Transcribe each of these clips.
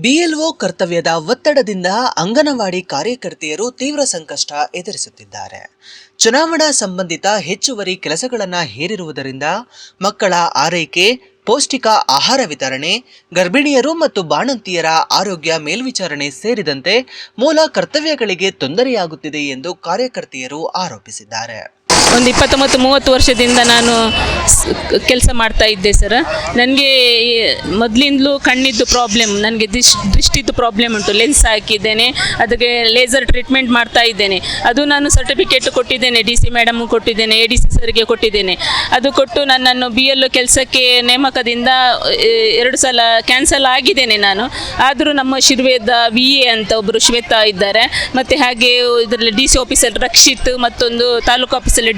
BLO ಕರ್ತವ್ಯದ ಒತ್ತಡದಿಂದ ಅಂಗನವಾಡಿ ಕಾರ್ಯಕರ್ತೆಯರು ತೀವ್ರ ಸಂಕಷ್ಟ ಎದುರಿಸುತ್ತಿದ್ದಾರೆ. ಚುನಾವಣಾ ಸಂಬಂಧಿತ ಹೆಚ್ಚುವರಿ ಕೆಲಸಗಳನ್ನು ಹೇರಿರುವುದರಿಂದ ಮಕ್ಕಳ ಆರೈಕೆ, ಪೌಷ್ಟಿಕ ಆಹಾರ ವಿತರಣೆ, ಗರ್ಭಿಣಿಯರು ಮತ್ತು ಬಾಣಂತಿಯರ ಆರೋಗ್ಯ ಮೇಲ್ವಿಚಾರಣೆ ಸೇರಿದಂತೆ ಮೂಲ ಕರ್ತವ್ಯಗಳಿಗೆ ತೊಂದರೆಯಾಗುತ್ತಿದೆ ಎಂದು ಕಾರ್ಯಕರ್ತೆಯರು ಆರೋಪಿಸಿದ್ದಾರೆ. ಒಂದು 29-30 ವರ್ಷದಿಂದ ನಾನು ಕೆಲಸ ಮಾಡ್ತಾ ಇದ್ದೆ ಸರ್. ನನಗೆ ಮೊದಲಿಂದಲೂ ಕಣ್ಣಿದ್ದು ಪ್ರಾಬ್ಲಮ್, ನನಗೆ ದೃಷ್ಟಿದ್ದು ಪ್ರಾಬ್ಲಮ್ ಉಂಟು. ಲೆನ್ಸ್ ಹಾಕಿದ್ದೇನೆ, ಅದಕ್ಕೆ ಲೇಸರ್ ಟ್ರೀಟ್ಮೆಂಟ್ ಮಾಡ್ತಾ ಇದ್ದೇನೆ. ಅದು ನಾನು ಸರ್ಟಿಫಿಕೇಟ್ ಕೊಟ್ಟಿದ್ದೇನೆ, DC ಮೇಡಮ್ ಕೊಟ್ಟಿದ್ದೇನೆ, ADC ಸರ್ಗೆ ಕೊಟ್ಟಿದ್ದೇನೆ. ಅದು ಕೊಟ್ಟು ನನ್ನನ್ನು BLO ಕೆಲಸಕ್ಕೆ ನೇಮಕದಿಂದ 2 ಸಲ ಕ್ಯಾನ್ಸಲ್ ಆಗಿದ್ದೇನೆ ನಾನು. ಆದರೂ ನಮ್ಮ ಶಿರ್ವೇದ VA ಅಂತ ಒಬ್ಬರು ಶ್ವೇತಾ ಇದ್ದಾರೆ, ಮತ್ತು ಹಾಗೆ ಇದರಲ್ಲಿ DC ಆಫೀಸಲ್ಲಿ ರಕ್ಷಿತ್, ಮತ್ತೊಂದು ತಾಲೂಕು ಆಫೀಸಲ್ಲಿ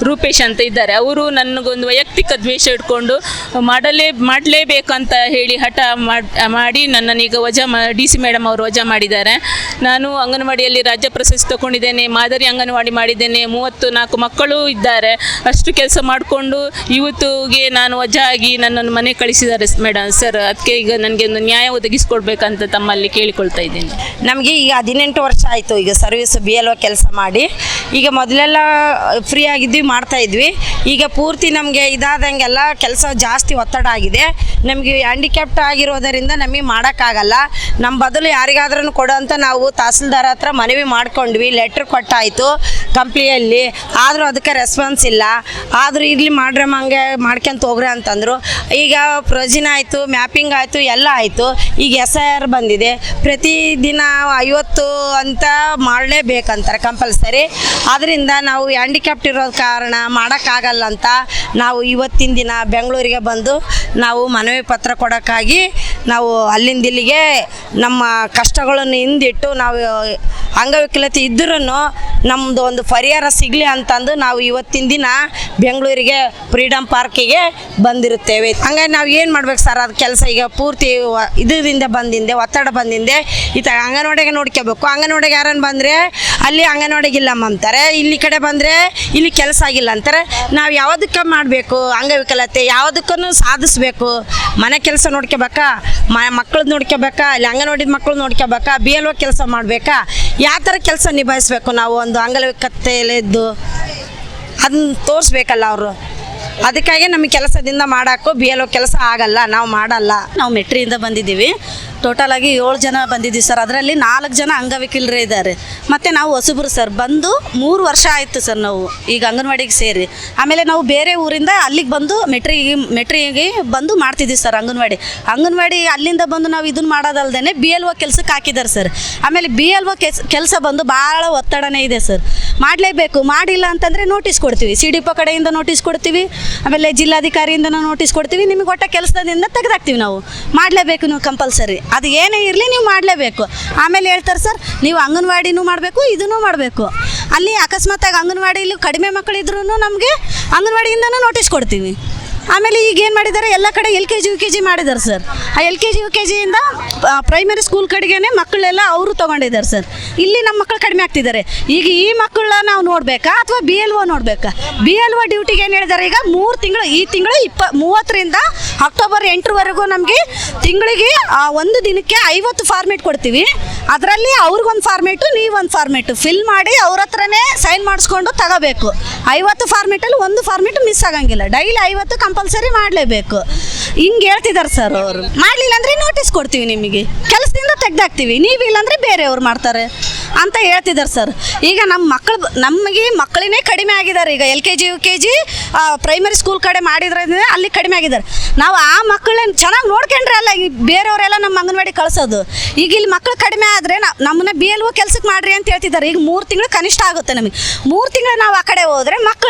ರೂಪೇಶ್ ಅಂತ ಇದ್ದಾರೆ. ಅವರು ನನಗೊಂದು ವೈಯಕ್ತಿಕ ದ್ವೇಷ ಇಟ್ಕೊಂಡು ಮಾಡಲೇಬೇಕಂತ ಹೇಳಿ ಹಠ ಮಾಡಿ ನನ್ನನ್ನೀಗ DC ಮೇಡಮ್ ಅವರು ವಜಾ ಮಾಡಿದ್ದಾರೆ. ನಾನು ಅಂಗನವಾಡಿಯಲ್ಲಿ ರಾಜ್ಯ ಪ್ರಶಸ್ತಿ ತಗೊಂಡಿದ್ದೇನೆ, ಮಾದರಿ ಅಂಗನವಾಡಿ ಮಾಡಿದ್ದೇನೆ, 34 ಮಕ್ಕಳು ಇದ್ದಾರೆ. ಅಷ್ಟು ಕೆಲಸ ಮಾಡಿಕೊಂಡು ಇವತ್ತಿಗೆ ನಾನು ವಜಾ ಆಗಿ ನನ್ನನ್ನು ಮನೆ ಕಳಿಸಿದ್ದಾರೆ ಮೇಡಮ್ ಸರ್. ಅದಕ್ಕೆ ಈಗ ನನಗೆ ಒಂದು ನ್ಯಾಯ ಒದಗಿಸ್ಕೊಡ್ಬೇಕಂತ ತಮ್ಮಲ್ಲಿ ಕೇಳಿಕೊಳ್ತಾ ಇದ್ದೀನಿ. ನಮಗೆ ಈಗ 18 ವರ್ಷ ಆಯಿತು ಈಗ ಸರ್ವಿಸ್ BLO ಕೆಲಸ ಮಾಡಿ. ಈಗ ಮೊದಲೆಲ್ಲ ಫ್ರೀ ಆಗಿದ್ವಿ, ಮಾಡ್ತಾ ಇದ್ವಿ. ಈಗ ಪೂರ್ತಿ ನಮಗೆ ಇದಾದಂಗೆಲ್ಲ ಕೆಲಸ ಜಾಸ್ತಿ ಒತ್ತಡ ಆಗಿದೆ. ನಮಗೆ ಹ್ಯಾಂಡಿಕ್ಯಾಪ್ಟ್ ಆಗಿರೋದರಿಂದ ನಮಗೆ ಮಾಡೋಕ್ಕಾಗಲ್ಲ. ನಮ್ಮ ಬದಲು ಯಾರಿಗಾದ್ರೂ ಕೊಡು ಅಂತ ನಾವು ತಹಸೀಲ್ದಾರ್ ಹತ್ರ ಮನವಿ ಮಾಡ್ಕೊಂಡ್ವಿ, ಲೆಟ್ರ್ ಕೊಟ್ಟಾಯಿತು ಕಂಪ್ನಿಯಲ್ಲಿ. ಆದರೂ ಅದಕ್ಕೆ ರೆಸ್ಪಾನ್ಸ್ ಇಲ್ಲ. ಆದರೂ ಇರಲಿ ಮಾಡ್ರೆ ಹಂಗೆ ಮಾಡ್ಕೊಂತ ಹೋಗ್ರಿ ಅಂತಂದರು. ಈಗ ಪ್ರೊಜಿನ್ ಆಯಿತು, ಮ್ಯಾಪಿಂಗ್ ಆಯಿತು, ಎಲ್ಲ ಆಯಿತು. ಈಗ SIR ಬಂದಿದೆ. ಪ್ರತಿದಿನ 50 ಅಂತ ಮಾಡಲೇಬೇಕಂತಾರೆ ಕಂಪಲ್ಸರಿ. ಆದ್ದರಿಂದ ನಾವು ಹ್ಯಾಂಡಿಕ್ಯಾಪ್ಟ್ ಇರೋ ಕಾರಣ ಮಾಡೋಕ್ಕಾಗಲ್ಲ ಅಂತ ನಾವು ಇವತ್ತಿನ ದಿನ ಬೆಂಗಳೂರಿಗೆ ಬಂದು ನಾವು ಮನವಿ ಪತ್ರ ಕೊಡೋಕ್ಕಾಗಿ ನಾವು ಅಲ್ಲಿಂದ ಇಲ್ಲಿಗೆ ನಮ್ಮ ಕಷ್ಟಗಳನ್ನು ಹಿಂದಿಟ್ಟು ನಾವು ಅಂಗವಿಕಲತೆ ಇದ್ದರೂ ನಮ್ಮದು ಒಂದು ಪರಿಹಾರ ಸಿಗಲಿ ಅಂತಂದು ನಾವು ಇವತ್ತಿನ ದಿನ ಬೆಂಗಳೂರಿಗೆ ಫ್ರೀಡಮ್ ಪಾರ್ಕಿಗೆ ಬಂದಿರುತ್ತೇವೆ. ಹಂಗಾಗಿ ನಾವು ಏನು ಮಾಡ್ಬೇಕು ಸರ್? ಅದು ಕೆಲಸ ಈಗ ಪೂರ್ತಿ ಇದರಿಂದ ಬಂದಿಂದೆ, ಒತ್ತಡ ಬಂದಿಂದೆ. ಅಂಗನವಾಡಿಗೆ ನೋಡ್ಕೋಬೇಕು. ಅಂಗನವಾಡಿಗೆ ಯಾರನ್ನು ಬಂದರೆ ಅಲ್ಲಿ ಅಂಗನವಾಡಿಗಿಲ್ಲಮ್ಮ ಅಂತಾರೆ, ಇಲ್ಲಿ ಕಡೆ ಬಂದರೆ ಇಲ್ಲಿ ಕೆಲಸ ಆಗಿಲ್ಲ ಅಂತಾರೆ. ನಾವು ಯಾವುದಕ್ಕೆ ಮಾಡಬೇಕು? ಅಂಗವಿಕಲತೆ ಯಾವುದಕ್ಕೂ ಸಾಧಿಸ್ಬೇಕು. ಮನೆ ಕೆಲಸ ನೋಡ್ಕೋಬೇಕಾ, ಮಕ್ಕಳದ್ದು ನೋಡ್ಕೋಬೇಕಾ, ಅಲ್ಲಿ ಅಂಗನವಾಡಿ ಮಕ್ಕಳು ನೋಡ್ಕೋಬೇಕಾ, BLO ಕೆಲಸ ಮಾಡಬೇಕಾ, ಯಾವ ಥರ ಕೆಲಸ ನಿಭಾಯಿಸ್ಬೇಕು? ನಾವು ಒಂದು ಅಂಗವಿಕಲತೆಯಲ್ಲಿದ್ದು ಅದನ್ನ ತೋರಿಸ್ಬೇಕಲ್ಲ ಅವರು. ಅದಕ್ಕಾಗಿ ನಮಗೆ ಕೆಲಸದಿಂದ ಮಾಡೋಕ್ಕೂ BLO ಕೆಲಸ ಆಗಲ್ಲ, ನಾವು ಮಾಡಲ್ಲ. ನಾವು ಮೆಟ್ರಿಯಿಂದ ಬಂದಿದ್ದೀವಿ. ಟೋಟಲಾಗಿ 7 ಜನ ಬಂದಿದ್ದೀವಿ ಸರ್. ಅದರಲ್ಲಿ 4 ಜನ ಅಂಗವಿಕಲರೇ ಇದ್ದಾರೆ. ಮತ್ತು ನಾವು ಹೊಸಬರು ಸರ್. ಬಂದು 3 ವರ್ಷ ಆಯಿತು ಸರ್ ನಾವು ಈಗ ಅಂಗನವಾಡಿಗೆ ಸೇರಿ. ಆಮೇಲೆ ನಾವು ಬೇರೆ ಊರಿಂದ ಅಲ್ಲಿಗೆ ಬಂದು ಮೆಟ್ರಿಗೆ ಬಂದು ಮಾಡ್ತಿದ್ದೀವಿ ಸರ್ ಅಂಗನವಾಡಿ. ಅಲ್ಲಿಂದ ಬಂದು ನಾವು ಇದನ್ನು ಮಾಡೋದಲ್ದೇ BLO ಕೆಲಸಕ್ಕೆ ಹಾಕಿದ್ದಾರೆ ಸರ್. ಆಮೇಲೆ BLO ಕೆಲಸ ಬಂದು ಭಾಳ ಒತ್ತಡನೇ ಇದೆ ಸರ್. ಮಾಡಲೇಬೇಕು. ಮಾಡಿಲ್ಲ ಅಂತಂದರೆ ನೋಟಿಸ್ ಕೊಡ್ತೀವಿ, CDPO ಕಡೆಯಿಂದ ನೋಟಿಸ್ ಕೊಡ್ತೀವಿ, ಆಮೇಲೆ ಜಿಲ್ಲಾಧಿಕಾರಿಯಿಂದ ನೋಟಿಸ್ ಕೊಡ್ತೀವಿ. ನಿಮಗೆ ಒಟ್ಟ ಕೆಲಸದಿಂದ ತೆಗೆದಾಕ್ತೀವಿ. ನಾವು ಮಾಡಲೇಬೇಕು, ನೀವು ಕಂಪಲ್ಸರಿ. ಅದು ಏನೇ ಇರಲಿ ನೀವು ಮಾಡಲೇಬೇಕು. ಆಮೇಲೆ ಹೇಳ್ತಾರೆ ಸರ್, ನೀವು ಅಂಗನವಾಡಿನೂ ಮಾಡಬೇಕು, ಇದನ್ನು ಮಾಡಬೇಕು. ಅಲ್ಲಿ ಅಕಸ್ಮಾತಾಗಿ ಅಂಗನವಾಡಿಲಿ ಕಡಿಮೆ ಮಕ್ಕಳಿದ್ರೂ ನಮಗೆ ಅಂಗನವಾಡಿಯಿಂದನೂ ನೋಟಿಸ್ ಕೊಡ್ತೀವಿ. ಆಮೇಲೆ ಈಗ ಏನು ಮಾಡಿದ್ದಾರೆ, ಎಲ್ಲ ಕಡೆ LKG UKG ಮಾಡಿದ್ದಾರೆ ಸರ್. ಆ LKG UKGಯಿಂದ ಪ್ರೈಮರಿ ಸ್ಕೂಲ್ ಕಡೆಗೇ ಮಕ್ಕಳೆಲ್ಲ ಅವರು ತೊಗೊಂಡಿದ್ದಾರೆ ಸರ್. ಇಲ್ಲಿ ನಮ್ಮ ಮಕ್ಕಳು ಕಡಿಮೆ ಆಗ್ತಿದ್ದಾರೆ. ಈಗ ಈ ಮಕ್ಕಳನ್ನ ನಾವು ನೋಡಬೇಕಾ ಅಥವಾ BLO ನೋಡಬೇಕಾ? BLO ಡ್ಯೂಟಿಗೆ ಏನು ಹೇಳಿದ್ದಾರೆ, ಈಗ 3 ತಿಂಗಳು, ಈ ತಿಂಗಳು 30ರಿಂದ ಅಕ್ಟೋಬರ್ 8ರವರೆಗೂ ನಮಗೆ ತಿಂಗಳಿಗೆ 1 ದಿನಕ್ಕೆ 50 ಫಾರ್ಮೇಟ್ ಕೊಡ್ತೀವಿ. ಅದರಲ್ಲಿ ಅವ್ರಿಗೊಂದು ಫಾರ್ಮೇಟು, ನೀವೊಂದು ಫಾರ್ಮೇಟು ಫಿಲ್ ಮಾಡಿ ಅವ್ರ ಹತ್ರನೇ ಸೈನ್ ಮಾಡಿಸ್ಕೊಂಡು ತಗೋಬೇಕು. 50 ಫಾರ್ಮೇಟಲ್ಲಿ 1 ಫಾರ್ಮೇಟು ಮಿಸ್ ಆಗಂಗಿಲ್ಲ. ಡೈಲಿ 50 ಕಂಪಲ್ಸರಿ ಮಾಡಲೇಬೇಕು. ಹಿಂಗೆ ಹೇಳ್ತಿದ್ದಾರೆ ಸರ್ ಅವರು. ಮಾಡಲಿಲ್ಲ ಅಂದರೆ ನೋಟಿಸ್ ಕೊಡ್ತೀವಿ, ನಿಮಗೆ ಕೆಲಸದಿಂದ ತೆಗೆದಾಕ್ತೀವಿ, ನೀವಿಲ್ಲಾಂದರೆ ಬೇರೆಯವ್ರು ಮಾಡ್ತಾರೆ ಅಂತ ಹೇಳ್ತಿದ್ದಾರೆ ಸರ್. ಈಗ ನಮಗೆ ಮಕ್ಕಳೇ ಕಡಿಮೆ ಆಗಿದ್ದಾರೆ. ಈಗ LKG UKG ಪ್ರೈಮರಿ ಸ್ಕೂಲ್ ಕಡೆ ಮಾಡಿದ್ರಿಂದ ಅಲ್ಲಿ ಕಡಿಮೆ ಆಗಿದ್ದಾರೆ. ನಾವು ಆ ಮಕ್ಕಳನ್ನ ಚೆನ್ನಾಗಿ ನೋಡ್ಕೊಂಡ್ರೆ ಅಲ್ಲ ಈ ಬೇರೆಯವರೆಲ್ಲ ನಮ್ಮ ಅಂಗನವಾಡಿ ಕಳಿಸೋದು. ಈಗ ಇಲ್ಲಿ ಮಕ್ಕಳು ಕಡಿಮೆ ಆದರೆ ನಮ್ಮನ್ನ BLO ಕೆಲಸಕ್ಕೆ ಮಾಡ್ರಿ ಅಂತ ಹೇಳ್ತಿದ್ದಾರೆ. ಈಗ 3 ತಿಂಗಳು ಕನಿಷ್ಠ ಆಗುತ್ತೆ ನಮಗೆ. 3 ತಿಂಗಳು ನಾವು ಆ ಕಡೆ ಹೋದರೆ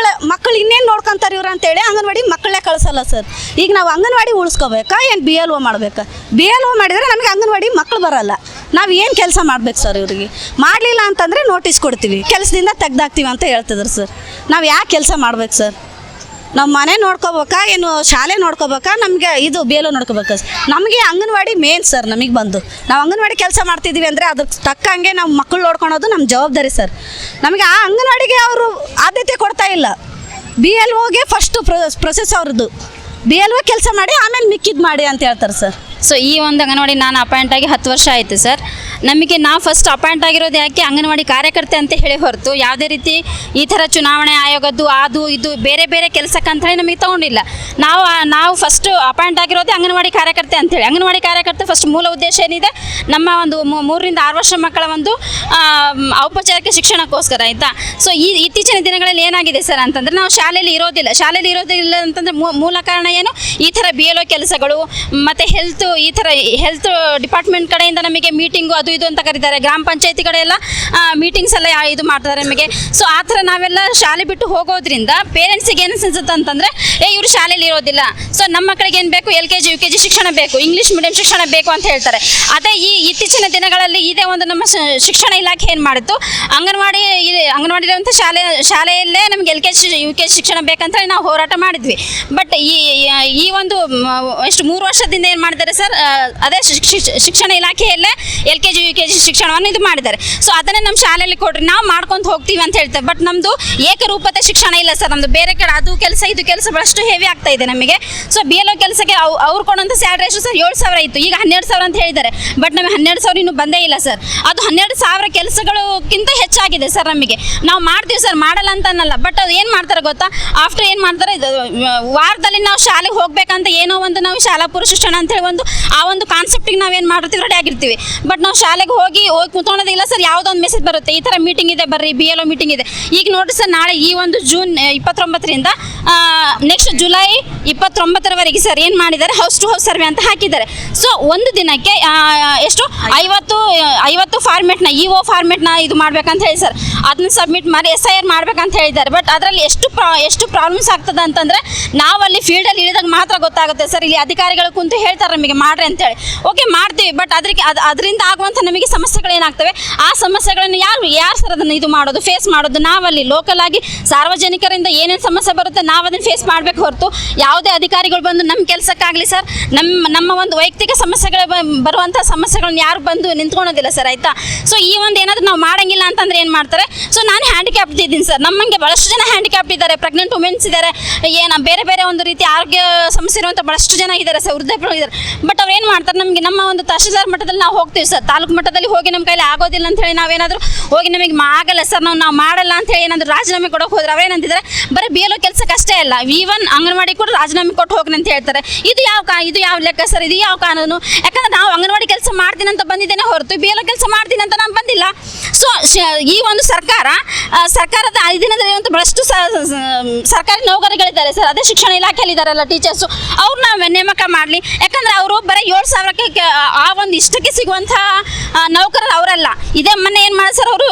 ಮಕ್ಕಳು ಇನ್ನೇನು ನೋಡ್ಕೊತಾರೆ ಇವ್ರು ಅಂತೇಳಿ ಅಂಗನವಾಡಿ ಮಕ್ಕಳೇ ಕಳಿಸಲ್ಲ ಸರ್. ಈಗ ನಾವು ಅಂಗನವಾಡಿ ಉಳಿಸ್ಕೋಬೇಕಾ ಏನು BLO ಮಾಡಬೇಕಾ? BLO ಮಾಡಿದರೆ ನಮಗೆ ಅಂಗನವಾಡಿ ಮಕ್ಕಳು ಬರಲ್ಲ. ನಾವು ಏನು ಕೆಲಸ ಮಾಡ್ಬೇಕು ಸರ್? ಇವರಿಗೆ ಮಾಡಲಿಲ್ಲ ಅಂತಂದರೆ ನೋಟಿಸ್ ಕೊಡ್ತೀವಿ, ಕೆಲಸದಿಂದ ತೆಗ್ದಾಕ್ತೀವಿ ಅಂತ ಹೇಳ್ತಿದ್ರು ಸರ್. ನಾವು ಯಾಕೆ ಕೆಲಸ ಮಾಡ್ಬೇಕು ಸರ್? ನಾವು ಮನೆ ನೋಡ್ಕೋಬೇಕಾ ಏನು ಶಾಲೆ ನೋಡ್ಕೋಬೇಕಾ? ನಮಗೆ ಇದು BLO ನೋಡ್ಕೋಬೇಕಾ? ನಮಗೆ ಅಂಗನವಾಡಿ ಮೇನ್ ಸರ್. ನಮಗೆ ಬಂದು ನಾವು ಅಂಗನವಾಡಿ ಕೆಲಸ ಮಾಡ್ತಿದ್ದೀವಿ ಅಂದರೆ ಅದಕ್ಕೆ ತಕ್ಕಂಗೆ ನಾವು ಮಕ್ಕಳು ನೋಡ್ಕೊಳೋದು ನಮ್ಮ ಜವಾಬ್ದಾರಿ ಸರ್. ನಮಗೆ ಆ ಅಂಗನವಾಡಿಗೆ ಅವರು ಆದ್ಯತೆ ಕೊಡ್ತಾ ಇಲ್ಲ. BLOಗೆ ಫಸ್ಟು ಪ್ರೊಸೆಸ್ ಅವ್ರದ್ದು. BLO ಕೆಲಸ ಮಾಡಿ ಆಮೇಲೆ ಮಿಕ್ಕಿದ್ದು ಮಾಡಿ ಅಂತ ಹೇಳ್ತಾರೆ ಸರ್. ಸೊ ಈ ಒಂದು ಅಂಗನವಾಡಿ ನಾನು ಅಪಾಯಿಂಟ್ ಆಗಿ 10 ವರ್ಷ ಆಯಿತು ಸರ್. ನಮಗೆ ನಾವು ಫಸ್ಟ್ ಅಪಾಯಿಂಟ್ ಆಗಿರೋದು ಯಾಕೆ ಅಂಗನವಾಡಿ ಕಾರ್ಯಕರ್ತೆ ಅಂತ ಹೇಳಿ ಹೊರತು ಯಾವುದೇ ರೀತಿ ಈ ಥರ ಚುನಾವಣೆ ಆಯೋಗದ್ದು ಅದು ಇದು ಬೇರೆ ಬೇರೆ ಕೆಲಸಕ್ಕೆ ಅಂತ ಹೇಳಿ ನಮಗೆ ತೊಗೊಂಡಿಲ್ಲ. ನಾವು ಫಸ್ಟ್ ಅಪಾಯಿಂಟ್ ಆಗಿರೋದೇ ಅಂಗನವಾಡಿ ಕಾರ್ಯಕರ್ತೆ ಅಂತೇಳಿ. ಅಂಗನವಾಡಿ ಕಾರ್ಯಕರ್ತೆ ಫಸ್ಟ್ ಮೂಲ ಉದ್ದೇಶ ಏನಿದೆ, ನಮ್ಮ ಒಂದು 3 ರಿಂದ 6 ವರ್ಷ ಮಕ್ಕಳ ಒಂದು ಔಪಚಾರಿಕ ಶಿಕ್ಷಣಕ್ಕೋಸ್ಕರ ಆಯಿತಾ. ಸೊ ಇತ್ತೀಚಿನ ದಿನಗಳಲ್ಲಿ ಏನಾಗಿದೆ ಸರ್ ಅಂತಂದರೆ, ನಾವು ಶಾಲೆಯಲ್ಲಿ ಇರೋದಿಲ್ಲ ಅಂತಂದರೆ ಮೂಲ ಕಾರಣ ಏನು, ಈ ಥರ BLO ಕೆಲಸಗಳು ಮತ್ತು ಹೆಲ್ತ್ ಡಿಪಾರ್ಟ್ಮೆಂಟ್ ಕಡೆಯಿಂದ ನಮಗೆ ಮೀಟಿಂಗು ಅದು ಇದು ಅಂತ ಕರೀತಾರೆ. ಗ್ರಾಮ ಪಂಚಾಯತಿ ಕಡೆ ಎಲ್ಲ ಮೀಟಿಂಗ್ಸ್ ಎಲ್ಲ ಇದು ಮಾಡ್ತಾರೆ ನಮಗೆ. ಸೊ ಆ ಥರ ನಾವೆಲ್ಲ ಶಾಲೆ ಬಿಟ್ಟು ಹೋಗೋದ್ರಿಂದ ಪೇರೆಂಟ್ಸಿಗೆ ಏನು ಅನ್ಸುತ್ತೆ ಅಂತಂದರೆ, ಇವರು ಶಾಲೆಯಲ್ಲಿ ಇರೋದಿಲ್ಲ, ಸೊ ನಮ್ಮ ಮಕ್ಕಳಿಗೆ ಏನು ಬೇಕು, LKG UKG ಶಿಕ್ಷಣ ಬೇಕು, ಇಂಗ್ಲೀಷ್ ಮೀಡಿಯಂ ಶಿಕ್ಷಣ ಬೇಕು ಅಂತ ಹೇಳ್ತಾರೆ. ಅದೇ ಈ ಇತ್ತೀಚಿನ ದಿನಗಳಲ್ಲಿ ಇದೇ ಒಂದು ನಮ್ಮ ಶಿಕ್ಷಣ ಇಲಾಖೆ ಏನು ಮಾಡಿತ್ತು, ಅಂಗನವಾಡಿರುವಂಥ ಶಾಲೆಯಲ್ಲೇ ನಮಗೆ LKG UKG ಶಿಕ್ಷಣ ಬೇಕಂತ ಹೇಳಿ ನಾವು ಹೋರಾಟ ಮಾಡಿದ್ವಿ. ಬಟ್ ಈ ಒಂದು ಎಷ್ಟು 3 ವರ್ಷದಿಂದ ಏನು ಮಾಡಿದ್ದಾರೆ ಸರ್, ಅದೇ ಶಿಕ್ಷಣ ಇಲಾಖೆಯಲ್ಲೇ LKG UKG ಶಿಕ್ಷಣವನ್ನು ಇದು ಮಾಡಿದ್ದಾರೆ. ಸೊ ಅದನ್ನೇ ನಮ್ಮ ಶಾಲೆಯಲ್ಲಿ ಕೊಡ್ರಿ, ನಾವು ಮಾಡ್ಕೊಂಡು ಹೋಗ್ತೀವಿ ಅಂತ ಹೇಳ್ತಾರೆ. ಬಟ್ ನಮ್ಮದು ಏಕರೂಪತೆ ಶಿಕ್ಷಣ ಇಲ್ಲ ಸರ್. ನಮ್ಮದು ಬೇರೆ ಕಡೆ ಅದು ಕೆಲಸ ಇದು ಕೆಲಸ ಭಾಳಷ್ಟು ಹೆವಿ ಆಗ್ತಾ ಇದೆ ನಮಗೆ. ಸೊ BLO ಕೆಲಸಕ್ಕೆ ಅವ್ರು ಕೊಡೋಂಥ ಸ್ಯಾಲ್ರಿ ಎಷ್ಟು ಸರ್, 7,000 ಇತ್ತು, ಈಗ 12,000 ಅಂತ ಹೇಳಿದ್ದಾರೆ. ಬಟ್ ನಮಗೆ 12,000 ಇನ್ನೂ ಬಂದೇ ಇಲ್ಲ ಸರ್. ಅದು 12,000 ಕೆಲಸಗಳಿಗಿಂತ ಹೆಚ್ಚಾಗಿದೆ ಸರ್ ನಮಗೆ. ನಾವು ಮಾಡ್ತೀವಿ ಸರ್, ಮಾಡಲ್ಲ ಅಂತ ಅನ್ನಲ್ಲ. ಬಟ್ ಅದು ಏನು ಮಾಡ್ತಾರೆ ಗೊತ್ತಾ, ಆಫ್ಟರ್ ಏನು ಮಾಡ್ತಾರೆ, ವಾರದಲ್ಲಿ ನಾವು ಶಾಲೆಗೆ ಹೋಗ್ಬೇಕಂತ ಏನೋ ಒಂದು ನಾವು ಶಾಲಾ ಪೂರ್ವ ಶಿಕ್ಷಣ ಅಂತೇಳಿ ಆ ಒಂದು ಕಾನ್ಸೆಪ್ಟಿಗೆ ನಾವೇನು ಮಾಡಿರ್ತೀವಿ, ರೆಡಿ ಆಗಿರ್ತೀವಿ. ಬಟ್ ನಾವು ಶಾಲೆಗೆ ಹೋಗಿ ಕೂತ್ಕೊಳ್ಳೋದಿಲ್ಲ ಸರ್. ಯಾವುದೋ ಒಂದು ಮೆಸೇಜ್ ಬರುತ್ತೆ, ಈ ಥರ ಮೀಟಿಂಗ್ ಇದೆ ಬರ್ರಿ, BLO ಮೀಟಿಂಗ್ ಇದೆ. ಈಗ ನೋಡಿರಿ ಸರ್, ನಾಳೆ ಈ ಒಂದು ಜೂನ್ 29ರಿಂದ ನೆಕ್ಸ್ಟ್ ಜುಲೈ 29ರವರೆಗೆ ಸರ್ ಏನು ಮಾಡಿದ್ದಾರೆ, ಹೌಸ್ ಟು ಹೌಸ್ ಸರ್ವೆ ಅಂತ ಹಾಕಿದ್ದಾರೆ. ಸೊ ಒಂದು ದಿನಕ್ಕೆ ಎಷ್ಟು 50 ಫಾರ್ಮೆಟ್ನ EO ಫಾರ್ಮೆಟ್ನ ಇದು ಮಾಡ್ಬೇಕಂತ ಹೇಳಿ ಸರ್, ಅದನ್ನ ಸಬ್ಮಿಟ್ ಮಾಡಿ SIR ಮಾಡ್ಬೇಕಂತ ಹೇಳಿದ್ದಾರೆ. ಬಟ್ ಅದರಲ್ಲಿ ಎಷ್ಟು ಪ್ರಾಬ್ಲಮ್ಸ್ ಆಗ್ತದೆ ಅಂತಂದರೆ, ನಾವಲ್ಲಿ ಫೀಲ್ಡಲ್ಲಿ ಇಳಿದಾಗ ಮಾತ್ರ ಗೊತ್ತಾಗುತ್ತೆ ಸರ್. ಇಲ್ಲಿ ಅಧಿಕಾರಿಗಳು ಕುಂತು ಹೇಳ್ತಾರೆ ನಮಗೆ ಮಾಡ್ರಿ ಅಂತೇಳಿ, ಓಕೆ ಮಾಡ್ತೀವಿ. ಬಟ್ ಅದರಿಂದ ಆಗುವಂಥ ನಮಗೆ ಸಮಸ್ಯೆಗಳೇನಾಗ್ತವೆ, ಆ ಸಮಸ್ಯೆಗಳನ್ನು ಯಾರು ಸರ್ ಅದನ್ನು ಇದು ಮಾಡೋದು, ಫೇಸ್ ಮಾಡೋದು? ನಾವಲ್ಲಿ ಲೋಕಲ್ ಆಗಿ ಸಾರ್ವಜನಿಕರಿಂದ ಏನೇನು ಸಮಸ್ಯೆ ಬರುತ್ತೆ ನಾವು ಅದನ್ನು ಫೇಸ್ ಮಾಡಬೇಕು ಹೊರತು ಯಾವುದೇ ಅಧಿಕಾರಿಗಳು ಬಂದು ನಮ್ಮ ಕೆಲಸಕ್ಕಾಗಲಿ ಸರ್, ನಮ್ಮ ಒಂದು ವೈಯಕ್ತಿಕ ಸಮಸ್ಯೆಗಳು ಬರುವಂಥ ಸಮಸ್ಯೆಗಳನ್ನ ಯಾರು ಬಂದು ನಿಂತ್ಕೊಳೋದಿಲ್ಲ ಸರ್, ಆಯಿತಾ. ಸೊ ಈ ಒಂದು ಏನಾದರೂ ನಾವು ಮಾಡೋಂಗಿಲ್ಲ ಅಂತಂದ್ರೆ ಏನು ಮಾಡ್ತಾರೆ, ಸೊ ನಾನು ಹ್ಯಾಂಡಿಕ್ಯಾಪ್ಟ್ ಇದ್ದೀನಿ ಸರ್. ನಮ್ಮಂಗೆ ಭಾಳಷ್ಟು ಜನ ಹ್ಯಾಂಡಿಕ್ಯಾಪ್ಟ್ ಇದ್ದಾರೆ, ಪ್ರೆಗ್ನೆಂಟ್ ವುಮೆನ್ಸ್ ಇದ್ದಾರೆ, ಬೇರೆ ಒಂದು ರೀತಿ ಆರೋಗ್ಯ ಸಮಸ್ಯೆ ಇರುವಂಥ ಭಾಳಷ್ಟು ಜನ ಇದ್ದಾರೆ ಸರ್, ವೃದ್ಧಾಪ್ಯರು ಇದ್ದಾರೆ. ಬಟ್ ಅವ್ರು ಏನು ಮಾಡ್ತಾರೆ, ನಮಗೆ ನಮ್ಮ ಒಂದು ತಹಶೀಲ್ದಾರ್ ಮಟ್ಟದಲ್ಲಿ ನಾವು ಹೋಗ್ತೀವಿ ಸರ್, ತಾಲೂಕು ಮಟ್ಟದಲ್ಲಿ ಹೋಗಿ ನಮ್ಮ ಕೈಲಿ ಆಗೋದಿಲ್ಲ ಅಂತ ಹೇಳಿ ನಾವೇನಾದರೂ ಹೋಗಿ ನಮಗೆ ಆಗಲ್ಲ ಸರ್, ನಾವು ಮಾಡಲ್ಲ ಅಂತ ಹೇಳಿ ಏನಾದರೂ ರಾಜೀನಾಮೆ ಕೊಡೋಕೆ ಹೋದ್ರೆ ಅವ್ರೇನಂತಿದ್ದಾರೆ, ಬರೀ BLO ಕೆಲಸಕ್ಕೆ ಅಷ್ಟೇ ಅಲ್ಲ, ಈವನ್ ಅಂಗನವಾಡಿ ಕೂಡ ರಾಜೀನಾಮೆ ಕೊಟ್ಟು ಹೋಗ್ರಿ ಅಂತ ಹೇಳ್ತಾರೆ. ಇದು ಯಾವ ಲೆಕ್ಕ ಸರ್, ಇದು ಯಾವ ಕಾನೂನು? ಯಾಕಂದ್ರೆ ನಾವು ಅಂಗನವಾಡಿ ಕೆಲಸ ಮಾಡ್ತೀನಿ ಅಂತ ಬಂದಿದ್ದೇನೆ ಹೊರತು BLO ಕೆಲಸ ಮಾಡ್ತೀನಿ ಅಂತ ನಾನು ಬಂದಿಲ್ಲ. ಸೊ ಈ ಒಂದು ಸರ್ಕಾರದ ಅಧೀನದಲ್ಲಿ ಒಂದು ಬಹಳಷ್ಟು ಸರ್ಕಾರಿ ನೌಕರಿಗಳಿದ್ದಾರೆ ಸರ್, ಅದೇ ಶಿಕ್ಷಣ ಇಲಾಖೆಯಲ್ಲಿ ಇದ್ದಾರಲ್ಲ ಟೀಚರ್ಸು, ಅವ್ರನ್ನ ನೇಮಕ ಮಾಡಲಿ. ಯಾಕಂದರೆ ಅವರು ಬರೀ 7,000ಕ್ಕೆ ಆ ಒಂದು ಇಷ್ಟಕ್ಕೆ ಸಿಗುವಂಥ ನೌಕರರು ಅವರಲ್ಲ. ಇದೇ ಮೊನ್ನೆ ಏನು ಮಾಡಿ ಸರ್, ಅವರು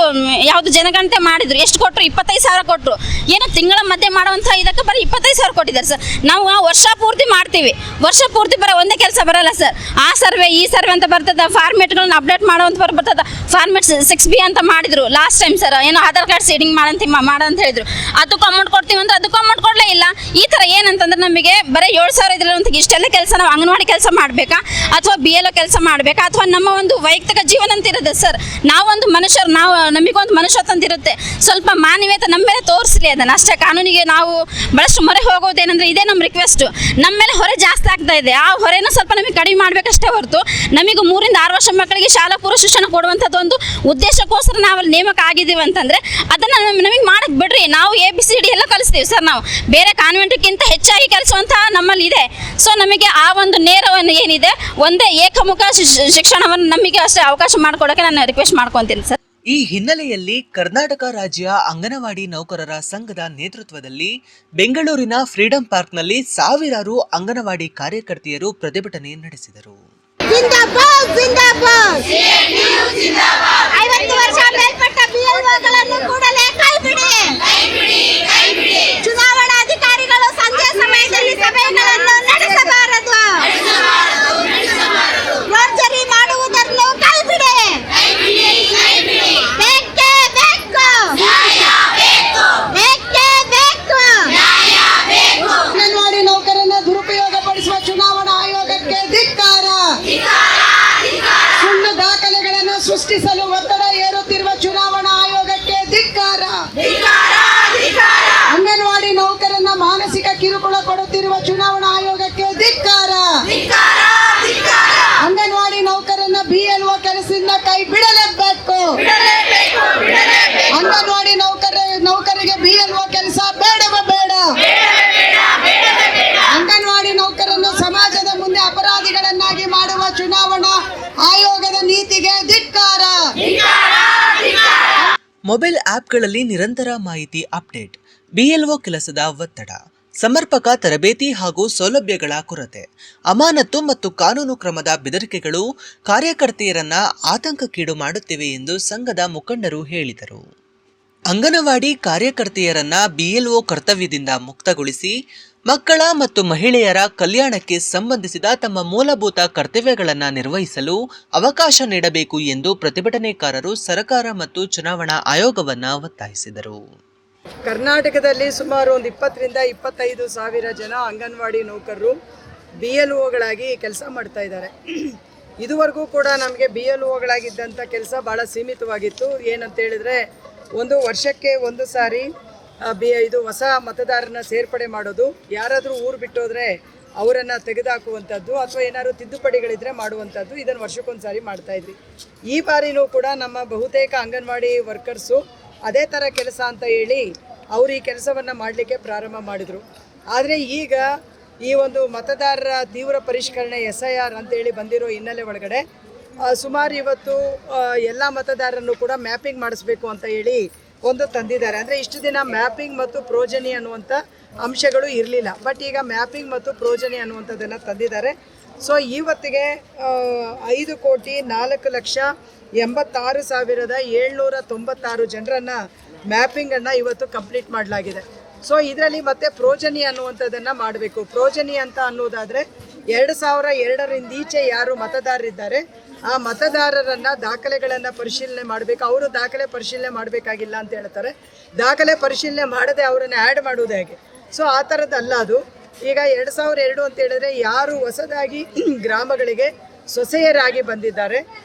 ಯಾವುದು ಜನಗಣತಿ ಮಾಡಿದ್ರು, ಎಷ್ಟು ಕೊಟ್ಟರು, 25,000 ಕೊಟ್ಟರು. ಏನು ತಿಂಗಳ ಮಧ್ಯೆ ಮಾಡುವಂಥ ಇದಕ್ಕೆ ಬರೀ 25,000 ಕೊಟ್ಟಿದ್ದಾರೆ ಸರ್. ನಾವು ವರ್ಷ ಪೂರ್ತಿ ಮಾಡ್ತೀವಿ, ವರ್ಷ ಪೂರ್ತಿ ಬರೋ ಒಂದೇ ಕೆಲಸ ಬರಲ್ಲ ಸರ್. ಆ ಸರ್ವೆ ಈ ಸರ್ವೆ ಅಂತ ಬರ್ತದೆ, ಫಾರ್ಮೆಟ್ಗಳನ್ನ ಅಪ್ಡೇಟ್ ಮಾಡುವಂಥ ಬರ್ತದೆ. ಫಾರ್ಮೆಟ್ 6B ಅಂತ ಮಾಡಿದ್ರು ಲಾಸ್ಟ್ ಟೈಮ್ ಸರ್, ಏನೋ ಆಧಾರ್ ಕಾರ್ಡ್ ಸೀಡಿಂಗ್ ಮಾಡಂತ ಹೇಳಿದ್ರು. ಅದಕ್ಕೂ ಅಮೌಂಟ್ ಕೊಡ್ತೀವಿ ಅಂದ್ರೆ ಅದಕ್ಕೂ ಅಮೌಂಟ್ ಕೊಡಲೇ ಇಲ್ಲ. ಈ ಥರ ಏನಂತಂದ್ರೆ ನಮಗೆ ಬರೀ 7,000 ಇದ್ರಂತ ಇಷ್ಟೆಲ್ಲ ಕೆಲಸ ನಾವು ಅಂಗನವಾಡಿ ಕೆಲಸ ಮಾಡಬೇಕಾ, ಅಥವಾ BLO ಕೆಲಸ ಮಾಡಬೇಕಾ, ಅಥವಾ ನಮ್ಮ ಒಂದು ವೈಯಕ್ತಿಕ ಜೀವನ ಅಂತ ಇರುತ್ತೆ ಸರ್. ನಾವೊಂದು ಮನುಷ್ಯರು, ನಮಗೊಂದು ಮನುಷ್ಯತ್ವ ಅಂತ ಇರುತ್ತೆ, ಸ್ವಲ್ಪ ಮಾನವೀಯತೆ ನಮ್ಮ ಮೇಲೆ ತೋರಿಸಲಿ ಅದನ್ನು ಅಷ್ಟೇ. ಕಾನೂನಿಗೆ ನಾವು ಭಾಳಷ್ಟು ಮೊರೆ ಹೋಗೋದೇನೆಂದರೆ ಇದೇ ನಮ್ಮ ರಿಕ್ವೆಸ್ಟು. ನಮ್ಮ ಮೇಲೆ ಹೊರೆ ಜಾಸ್ತಿ ಆಗ್ತಾ ಇದೆ, ಆ ಹೊರೆನೂ ಸ್ವಲ್ಪ ನಮಗೆ ಕಡಿಮೆ ಮಾಡಬೇಕಷ್ಟೇ ಹೊರತು, ನಮಗೆ 3 ರಿಂದ 6 ವರ್ಷ ಮಕ್ಕಳಿಗೆ ಶಾಲಾ ಪೂರ್ವ ಶಿಕ್ಷಣ ಕೊಡುವಂಥದ್ದು ಒಂದು ಉದ್ದೇಶಕ್ಕೋಸ್ಕರ ನಾವು ಅಲ್ಲಿ ನೇಮಕ ಆಗಿದ್ದೀವಿ ಅಂತಂದರೆ ಅದನ್ನು ನಮಗೆ ಮಾಡಕ್ಕೆ ಬಿಡ್ರಿ. ನಾವು ABCD ಎಲ್ಲ ಕಲಿಸ್ತೀವಿ ಸರ್, ನಾವು ಬೇರೆ ಕಾನ್ವೆಂಟ್ಗಿಂತ ಹೆಚ್ಚಾಗಿ ಕಲಿಸುವಂಥ ನಮ್ಮಲ್ಲಿ ಇದೆ. ಸೊ ನಮಗೆ ಆ ಒಂದು ನೇರವನ್ನು ಏನಿದೆ, ಒಂದೇ ಏಕಮುಖ ಶಿಕ್ಷಣವನ್ನು ನಮಗೆ ಅಷ್ಟೇ ಅವಕಾಶ ಮಾಡಿಕೊಡೋಕ್ಕೆ ನಾನು ರಿಕ್ವೆಸ್ಟ್ ಮಾಡ್ಕೊತೀನಿ ಸರ್. ಈ ಹಿನ್ನೆಲೆಯಲ್ಲಿ ಕರ್ನಾಟಕ ರಾಜ್ಯ ಅಂಗನವಾಡಿ ನೌಕರರ ಸಂಘದ ನೇತೃತ್ವದಲ್ಲಿ ಬೆಂಗಳೂರಿನ ಫ್ರೀಡಂ ಪಾರ್ಕ್ನಲ್ಲಿ ಸಾವಿರಾರು ಅಂಗನವಾಡಿ ಕಾರ್ಯಕರ್ತೆಯರು ಪ್ರತಿಭಟನೆ ನಡೆಸಿದರು. ಜಿಂದಾಬಾದ್ ಜಿಂದಾಬಾದ್ 50 ವರ್ಷ ಮೇಲ್ಪಟ್ಟ BLOಗಳನ್ನು ಕೂಡಲೇ ಕೈಬಿಡಿ. ಚುನಾವಣಾಧಿಕಾರಿಗಳು ಸಂಜೆ ಸಮಯದಲ್ಲಿ ಸಭೆಗಳನ್ನು ನಡೆಸಬಾರದು. ಫೋರ್ಜರಿ ಮಾಡುವುದನ್ನು ಕೈಬಿಡಿ. ಬೇಕೇ ಬೇಕು, ಬೇಕೇ ಬೇಕು. ಅಂಗನವಾಡಿ ನೌಕರನ್ನ ದುರುಪಯೋಗಪಡಿಸುವ ಚುನಾವಣಾ ಆಯೋಗಕ್ಕೆ ಧಿಕ್ಕಾರ. ಸುಳ್ಳು ದಾಖಲೆಗಳನ್ನು ಸೃಷ್ಟಿಸಲು ಒತ್ತಡ ಹೇರುತ್ತಿರುವ ಚುನಾವಣಾ ಆಯೋಗಕ್ಕೆ ಧಿಕ್ಕಾರ. ಅಂಗನವಾಡಿ ನೌಕರನ್ನ ಮಾನಸಿಕ ಕಿರುಕುಳ ಕೊಡುತ್ತಿರುವ ಚುನಾವಣಾ ಆಯೋಗ BLO ಕೆಲಸದಿಂದ ಕೈ ಬಿಡಲೇಬೇಕು. ಅಂಗನವಾಡಿ ನೌಕರಿಗೆ BLO ಕೆಲಸ ಬೇಡವೇ ಬೇಡ. ಅಂಗನವಾಡಿ ನೌಕರನ್ನು ಸಮಾಜದ ಮುಂದೆ ಅಪರಾಧಿಗಳನ್ನಾಗಿ ಮಾಡುವ ಚುನಾವಣಾ ಆಯೋಗದ ನೀತಿಗೆ ಧಿಕ್ಕಾರ. ಮೊಬೈಲ್ ಆಪ್ಗಳಲ್ಲಿ ನಿರಂತರ ಮಾಹಿತಿ ಅಪ್ಡೇಟ್, BLO ಕೆಲಸದ ಒತ್ತಡ, ಸಮರ್ಪಕ ತರಬೇತಿ ಹಾಗೂ ಸೌಲಭ್ಯಗಳ ಕೊರತೆ, ಅಮಾನತು ಮತ್ತು ಕಾನೂನು ಕ್ರಮದ ಬೆದರಿಕೆಗಳು ಕಾರ್ಯಕರ್ತೆಯರನ್ನ ಆತಂಕಕ್ಕೀಡು ಮಾಡುತ್ತಿವೆ ಎಂದು ಸಂಘದ ಮುಖಂಡರು ಹೇಳಿದರು. ಅಂಗನವಾಡಿ ಕಾರ್ಯಕರ್ತೆಯರನ್ನ BLO ಕರ್ತವ್ಯದಿಂದ ಮುಕ್ತಗೊಳಿಸಿ ಮಕ್ಕಳ ಮತ್ತು ಮಹಿಳೆಯರ ಕಲ್ಯಾಣಕ್ಕೆ ಸಂಬಂಧಿಸಿದ ತಮ್ಮ ಮೂಲಭೂತ ಕರ್ತವ್ಯಗಳನ್ನು ನಿರ್ವಹಿಸಲು ಅವಕಾಶ ನೀಡಬೇಕು ಎಂದು ಪ್ರತಿಭಟನೆಕಾರರು ಸರ್ಕಾರ ಮತ್ತು ಚುನಾವಣಾ ಆಯೋಗವನ್ನು ಒತ್ತಾಯಿಸಿದರು. ಕರ್ನಾಟಕದಲ್ಲಿ ಸುಮಾರು ಒಂದು 20 ರಿಂದ 25 ಸಾವಿರ ಜನ ಅಂಗನವಾಡಿ ನೌಕರರು BLOಗಳಾಗಿ ಕೆಲಸ ಮಾಡ್ತಾ ಇದ್ದಾರೆ. ಇದುವರೆಗೂ ಕೂಡ ನಮಗೆ BLOಗಳಾಗಿದ್ದಂಥ ಕೆಲಸ ಭಾಳ ಸೀಮಿತವಾಗಿತ್ತು. ಏನಂತ ಹೇಳಿದ್ರೆ, ಒಂದು ವರ್ಷಕ್ಕೆ ಒಂದು ಸಾರಿ ಇದು ಹೊಸ ಮತದಾರನ ಸೇರ್ಪಡೆ ಮಾಡೋದು, ಯಾರಾದರೂ ಊರು ಬಿಟ್ಟೋದ್ರೆ ಅವರನ್ನು ತೆಗೆದುಹಾಕುವಂಥದ್ದು ಅಥವಾ ಏನಾದರೂ ತಿದ್ದುಪಡಿಗಳಿದ್ರೆ ಮಾಡುವಂಥದ್ದು, ಇದನ್ನು ವರ್ಷಕ್ಕೊಂದು ಸಾರಿ ಮಾಡ್ತಾಯಿದ್ವಿ. ಈ ಬಾರಿನೂ ಕೂಡ ನಮ್ಮ ಬಹುತೇಕ ಅಂಗನವಾಡಿ ವರ್ಕರ್ಸು ಅದೇ ಥರ ಕೆಲಸ ಅಂತ ಹೇಳಿ ಅವರು ಈ ಕೆಲಸವನ್ನು ಮಾಡಲಿಕ್ಕೆ ಪ್ರಾರಂಭ ಮಾಡಿದರು. ಆದರೆ ಈಗ ಈ ಒಂದು ಮತದಾರರ ತೀವ್ರ ಪರಿಷ್ಕರಣೆ SIR ಅಂತೇಳಿ ಬಂದಿರೋ ಹಿನ್ನೆಲೆ ಒಳಗಡೆ ಸುಮಾರು ಇವತ್ತು ಎಲ್ಲ ಮತದಾರರನ್ನು ಕೂಡ ಮ್ಯಾಪಿಂಗ್ ಮಾಡಿಸ್ಬೇಕು ಅಂತ ಹೇಳಿ ಒಂದು ತಂದಿದ್ದಾರೆ. ಅಂದರೆ ಇಷ್ಟು ದಿನ ಮ್ಯಾಪಿಂಗ್ ಮತ್ತು ಪ್ರೋಜನಿ ಅನ್ನುವಂಥ ಅಂಶಗಳು ಇರಲಿಲ್ಲ, ಬಟ್ ಈಗ ಮ್ಯಾಪಿಂಗ್ ಮತ್ತು ಪ್ರೋಜನಿ ಅನ್ನುವಂಥದ್ದನ್ನು ತಂದಿದ್ದಾರೆ. ಸೊ ಇವತ್ತಿಗೆ 5,86,86,796 ಜನರನ್ನು ಮ್ಯಾಪಿಂಗನ್ನು ಇವತ್ತು ಕಂಪ್ಲೀಟ್ ಮಾಡಲಾಗಿದೆ. ಸೊ ಇದರಲ್ಲಿ ಮತ್ತೆ ಪ್ರೋಜನಿ ಅನ್ನುವಂಥದ್ದನ್ನು ಮಾಡಬೇಕು. ಪ್ರೋಜನಿ ಅಂತ ಅನ್ನೋದಾದರೆ 2002ರಿಂದ ಈಚೆ ಯಾರು ಮತದಾರರಿದ್ದಾರೆ ಆ ಮತದಾರರನ್ನು ದಾಖಲೆಗಳನ್ನು ಪರಿಶೀಲನೆ ಮಾಡಬೇಕು. ಅವರು ದಾಖಲೆ ಪರಿಶೀಲನೆ ಮಾಡಬೇಕಾಗಿಲ್ಲ ಅಂತ ಹೇಳ್ತಾರೆ. ದಾಖಲೆ ಪರಿಶೀಲನೆ ಮಾಡದೆ ಅವರನ್ನು ಆ್ಯಡ್ ಮಾಡೋದು ಹೇಗೆ? ಸೊ ಆ ಥರದ್ದಲ್ಲ ಅದು. ಈಗ 2002 ಅಂತ ಹೇಳಿದ್ರೆ ಯಾರು ಹೊಸದಾಗಿ ಗ್ರಾಮಗಳಿಗೆ ಸೊಸೆಯರಾಗಿ ಬಂದಿದ್ದಾರೆ